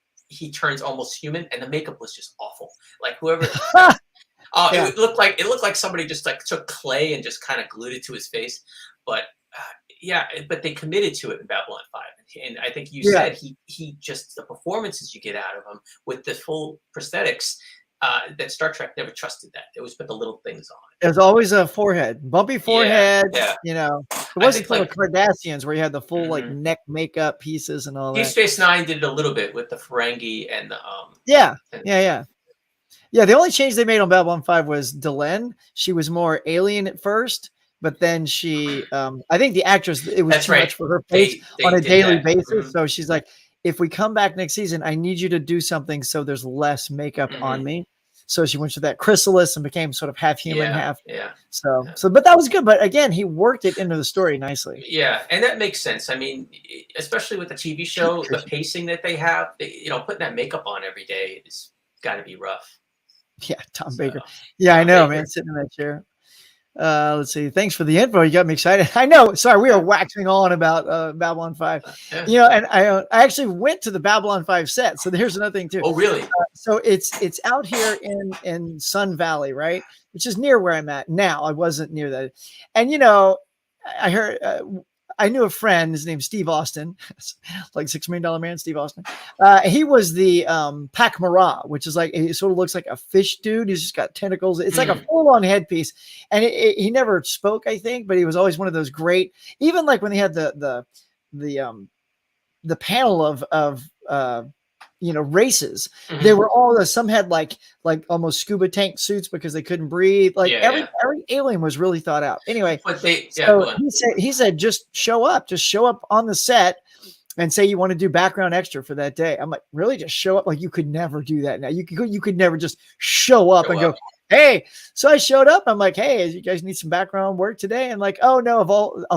turns almost human, and the makeup was just awful. Like whoever. It looked like somebody just like took clay and just kind of glued it to his face, but but they committed to it in Babylon 5, and I think you said he just the performances you get out of him with the full prosthetics. That Star Trek never trusted that. They always put the little things on. There's always a bumpy forehead. It wasn't for the Cardassians where you had the full like neck makeup pieces and all that. Deep Space Nine did it a little bit with the Ferengi and the Yeah, the only change they made on Babylon 5 was Delenn. She was more alien at first, but then she, I think the actress, it was too much for her face on a daily basis. So she's like, if we come back next season, I need you to do something so there's less makeup on me. So she went to that chrysalis and became sort of half human, half. So, but that was good. But again, he worked it into the story nicely. Yeah, and that makes sense. I mean, especially with the TV show, the pacing that they have, putting that makeup on every day has got to be rough. Yeah, Tom Baker. Yeah, I know, man. Sitting in that chair. Let's see. Thanks for the info. You got me excited. I know. Sorry, we are waxing on about Babylon 5. And I actually went to the Babylon 5 set. So here's another thing too. Oh, really? So it's out here in Sun Valley, right? Which is near where I'm at now. I wasn't near that. And I heard. I knew a friend, his name's Steve Austin, like $6 Million Man, Steve Austin. He was the Pac Mara, which is like, it sort of looks like a fish dude. He's just got tentacles. It's like a full-on headpiece. And he never spoke, I think, but he was always one of those great, even like when they had the panel of races, they were all, some had like almost scuba tank suits because they couldn't breathe. Like every alien was really thought out. Anyway, but he said, just show up on the set and say you want to do background extra for that day. I'm like, really? Just show up? Like you could never do that now. You could never just show up and go, hey. So I showed up. I'm like, hey, you guys need some background work today? And like, oh no, of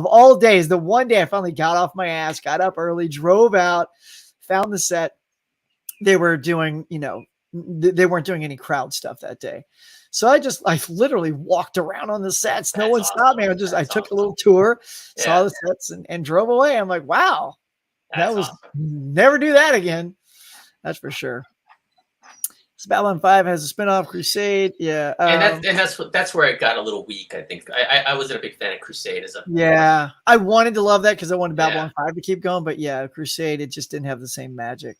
all days, the one day I finally got off my ass, got up early, drove out, found the set. They were doing, they weren't doing any crowd stuff that day. So I literally walked around on the sets. No one stopped me. I took a little tour, saw the sets and drove away. I'm like, wow, never do that again. That's for sure. So Babylon 5 has a spinoff, Crusade. Yeah. And that's where it got a little weak. I think I wasn't a big fan of Crusade I wanted to love that because I wanted Babylon 5 to keep going, but Crusade, it just didn't have the same magic.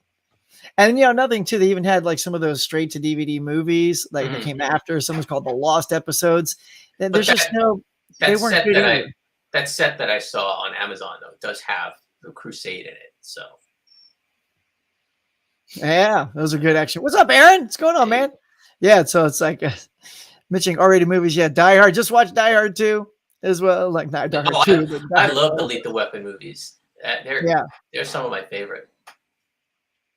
And nothing too. They even had like some of those straight to DVD movies like that Mhm. came after. Some was called the Lost episodes. And But there's just no. They that weren't set good that either. I saw on Amazon though does have the Crusade in it. So Yeah, those are good action. What's up, Aaron? What's going on, hey, man? Yeah, so it's like mentioning R-rated movies. Yeah, Die Hard. Just watch Die Hard 2 as well. Like not Die Hard oh, 2, but Die I Hard. love the Lethal Weapon movies. Yeah, They're some of my favorite.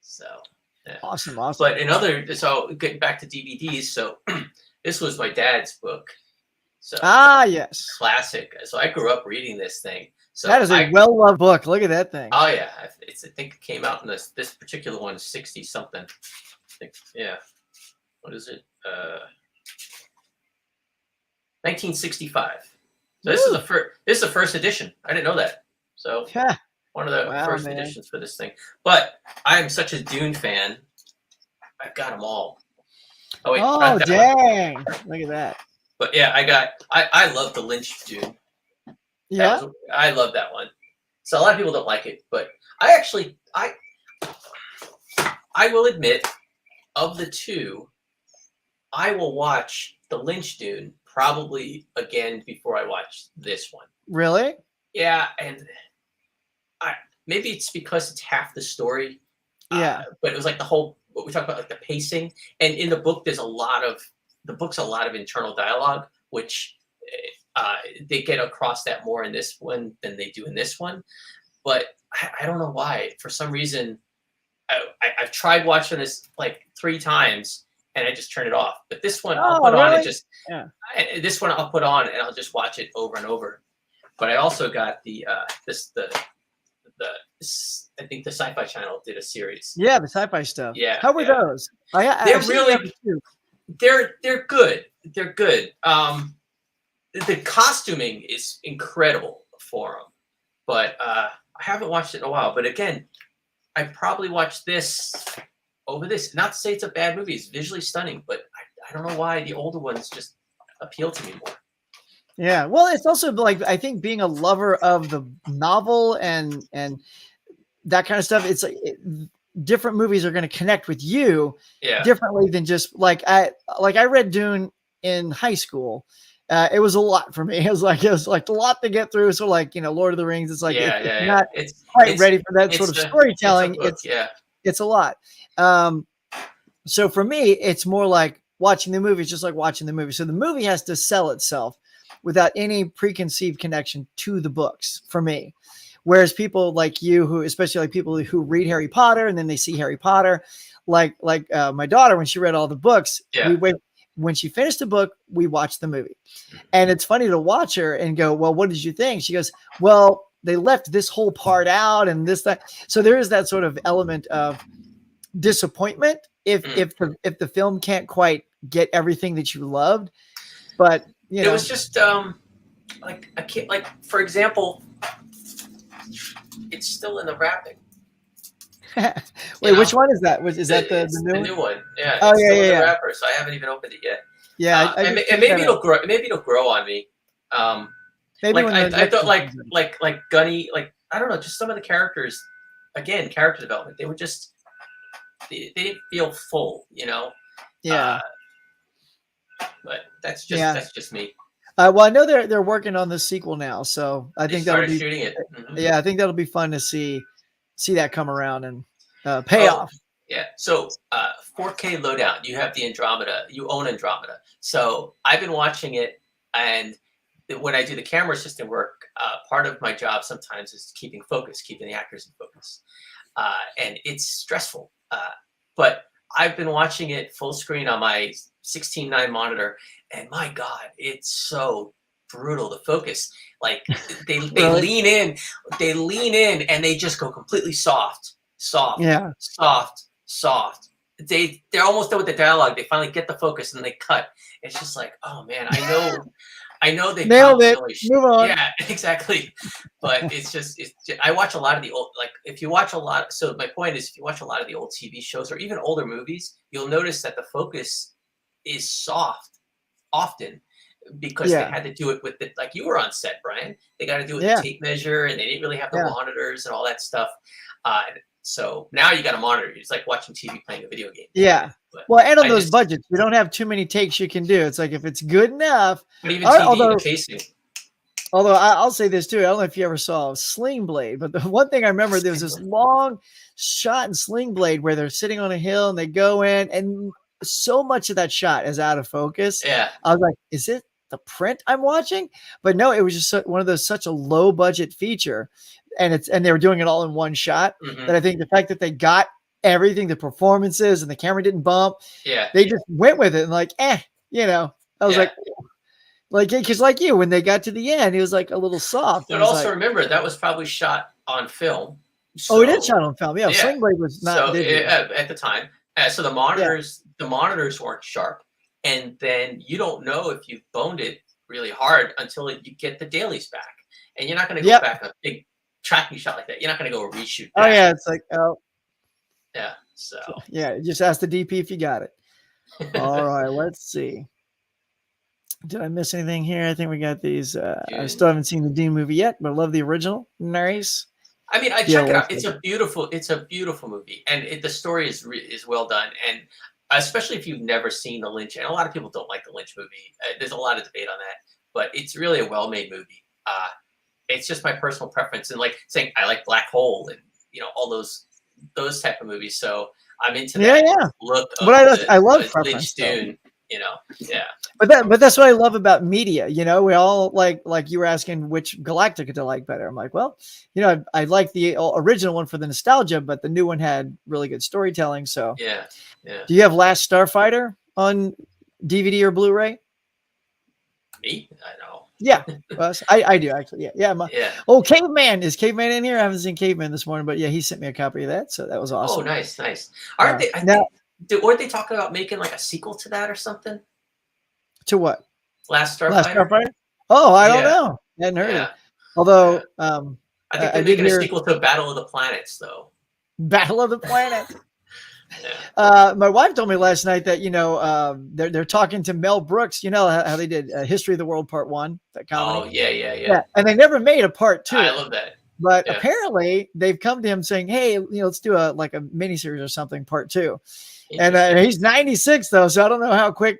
So yeah. awesome. But so getting back to DVDs, so this was my dad's book. So Yes. classic. So I grew up reading this thing. So That is a well-loved book. Look at that thing. oh yeah, I think it came out in this particular one is 60 something. I think, yeah. What is it? 1965. So this is the first edition. I didn't know that. So Yeah. one of the Wow, first man. editions for this thing. But I am such a Dune fan. I've got them all. Oh wait, Oh, not that one. dang. Look at that. But yeah, I love the Lynch Dune. Yeah. I love that one. So a lot of people don't like it, but I will admit, of the two, I will watch the Lynch Dune probably again before I watch this one. Really? Yeah, and maybe it's because it's half the story. Yeah. But it was like what we talk about, like the pacing, and in the book, the book's a lot of internal dialogue, which they get across that more in this one than they do in this one. But I don't know why. For some reason, I've tried watching this like 3 times, and I just turn it off. But this one, I'll put on and just this one I'll put on and I'll just watch it over and over. But I also got the I think the Sci-Fi Channel did a series. Yeah, the sci-fi stuff. Yeah, How were those? They're really they're good. They're good. The costuming is incredible for them, but I haven't watched it in a while. But again, I probably watched this over this. Not to say it's a bad movie; it's visually stunning, but I don't know why the older ones just appeal to me more. Yeah, well, it's also like I think being a lover of the novel and that kind of stuff. It's like different movies are going to connect with you differently than just like I read Dune in high school. It was a lot for me. It was like a lot to get through. So like Lord of the Rings. It's like it's quite ready for that sort of storytelling. It's a lot. So for me, it's more like watching the movie. It's just like watching the movie. So the movie has to sell itself without any preconceived connection to the books for me. Whereas people like you, who especially like people who read Harry Potter and then they see Harry Potter, like my daughter, when she read all the books, when she finished the book, we watched the movie. And it's funny to watch her and go, well, what did you think? She goes, well, they left this whole part out and this, that. So there is that sort of element of disappointment if the film can't quite get everything that you loved. But it was just like I can't, like, for example, it's still in the wrapping. Wait, which one is that? Is that the new one? The new one? Yeah. Oh, it's yeah, still in yeah. the wrapper, so I haven't even opened it yet. Yeah, and maybe it'll grow. Maybe it'll grow on me. Maybe like I thought, like Gunny, like I don't know, just some of the characters. Again, character development. They were just they didn't feel full, Yeah. But that's just me. Well, I know they're working on the sequel now, so I think that'll be shooting it. Mm-hmm. Yeah, I think that'll be fun to see that come around and pay off. Yeah. So 4K lowdown. You have the Andromeda. You own Andromeda. So I've been watching it, and when I do the camera assistant work, part of my job sometimes is keeping the actors in focus, and it's stressful. But I've been watching it full screen on my 16:9 monitor, and my God, it's so brutal to focus. Like they lean in, and they just go completely soft. They're almost done with the dialogue. They finally get the focus and they cut. It's just like, oh man, I know they nailed it. Move on. Yeah, exactly. But it's just I watch a lot of the old, like if you watch a lot. So my point is, if you watch a lot of the old TV shows or even older movies, you'll notice that the focus is soft often because they had to do it with the, like you were on set, Brian. They got to do it with the tape measure, and they didn't really have the monitors and all that stuff. So now you got to monitor. It's like watching TV playing a video game. Yeah. But Well, and on I those just- budgets, you don't have too many takes you can do. It's like if it's good enough. But even TV, the pacing. Although I'll say this too, I don't know if you ever saw Sling Blade, but the one thing I remember, there was this long shot in Sling Blade where they're sitting on a hill and they go in, and so much of that shot is out of focus. Yeah. I was like, is it the print I'm watching? But no, it was just one of those, such a low budget feature, and they were doing it all in one shot. That I think the fact that they got everything, the performances, and the camera didn't bump, they just went with it and like, you know, I was like, because like you, when they got to the end, it was like a little soft. But also remember, that was probably shot on film. So, it is shot on film. Yeah, Sling Blade was not at the time. So the monitors weren't sharp, and then you don't know if you boned it really hard until you get the dailies back, and you're not going to go back a big tracking shot like that. You're not going to go reshoot. Oh yeah, it's like yeah. So just ask the DP if you got it. All right, let's see. Did I miss anything here? I think we got these. I still haven't seen the Dune movie yet, but I love the original. Nice. I mean, check it out. It's a beautiful movie, and the story is well done, and especially if you've never seen the Lynch. And a lot of people don't like the Lynch movie. There's a lot of debate on that, but it's really a well-made movie. It's just my personal preference, and like saying I like Black Hole and all those type of movies. So I'm into that look. But I love Lynch Dune. But that's what I love about media. We all like you were asking which Galactica to like better. I'm like, well, I like the original one for the nostalgia, but the new one had really good storytelling. So yeah. Do you have Last Starfighter on DVD or Blu-ray? Me? I know. Yeah, I do actually. Yeah. Oh, Caveman, is Caveman in here? I haven't seen Caveman this morning, but yeah, he sent me a copy of that, so that was awesome. Oh, nice. Aren't they? Weren't they talking about making like a sequel to that or something? To what? Last Starfighter? Oh, I don't know. I hadn't heard it. Although, I think they're making a sequel to Battle of the Planets, though. Battle of the Planets. My wife told me last night that they're talking to Mel Brooks. You know how they did History of the World Part 1, that comedy. Oh yeah. And they never made a Part 2. I love that. But apparently they've come to him saying, "Hey, let's do a miniseries or something, Part 2." And he's 96 though, so I don't know how quick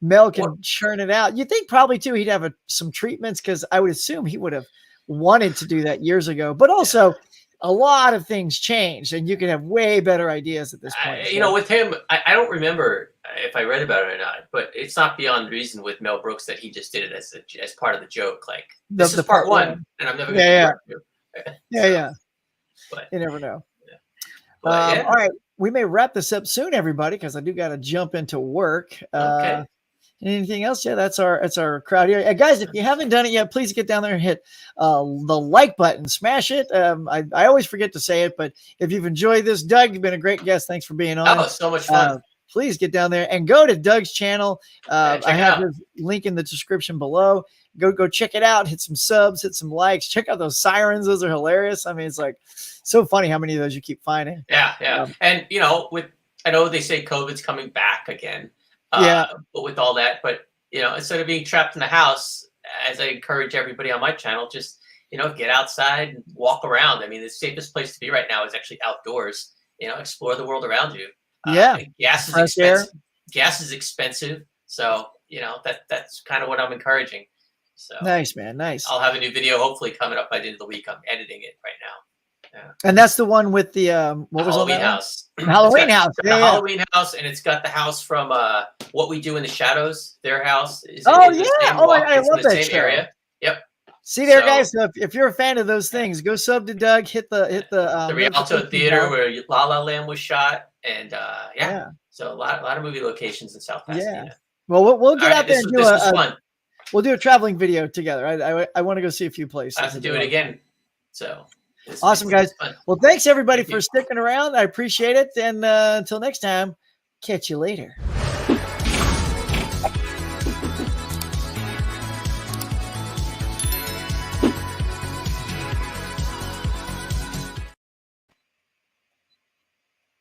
Mel can churn it out. You think probably too he'd have some treatments, because I would assume he would have wanted to do that years ago. But also, a lot of things changed, and you can have way better ideas at this point. With him, I don't remember if I read about it or not, but it's not beyond reason with Mel Brooks that he just did it as part of the joke. Like, this is part 1, and I'm never going to do part 2. Yeah. But you never know. But, all right, we may wrap this up soon, everybody, because I do got to jump into work. Okay. Anything else? Yeah, that's our crowd here. Guys, if you haven't done it yet, please get down there and hit the like button. Smash it. I always forget to say it, but if you've enjoyed this, Doug, you've been a great guest. Thanks for being on. Oh, so much fun. Please get down there and go to Doug's channel. I have his link in the description below. Go check it out. Hit some subs, hit some likes. Check out those sirens. Those are hilarious. I mean, it's like so funny how many of those you keep finding. Yeah. And I know they say COVID's coming back again. But with all that, instead of being trapped in the house, as I encourage everybody on my channel, just get outside and walk around. I mean, the safest place to be right now is actually outdoors. Explore the world around you. Gas is expensive. Gas is expensive, so that's kind of what I'm encouraging. So nice, man, nice. I'll have a new video hopefully coming up by the end of the week. I'm editing it right now. Yeah. And that's the one with the what was Halloween house. Halloween house. The Halloween house, and it's got the house from What We Do in the Shadows. Their house is I love that show. Area. Yep. See there, guys. So if you're a fan of those things, go sub to Doug. Hit the Rialto Theater where La La Land was shot, and so a lot of movie locations in South Pasadena. Yeah. Well, we'll get out there and do fun. We'll do a traveling video together. I want to go see a few places. I have to do it again. So. Awesome, guys. Well, thanks everybody for sticking around. I appreciate it. And until next time, catch you later.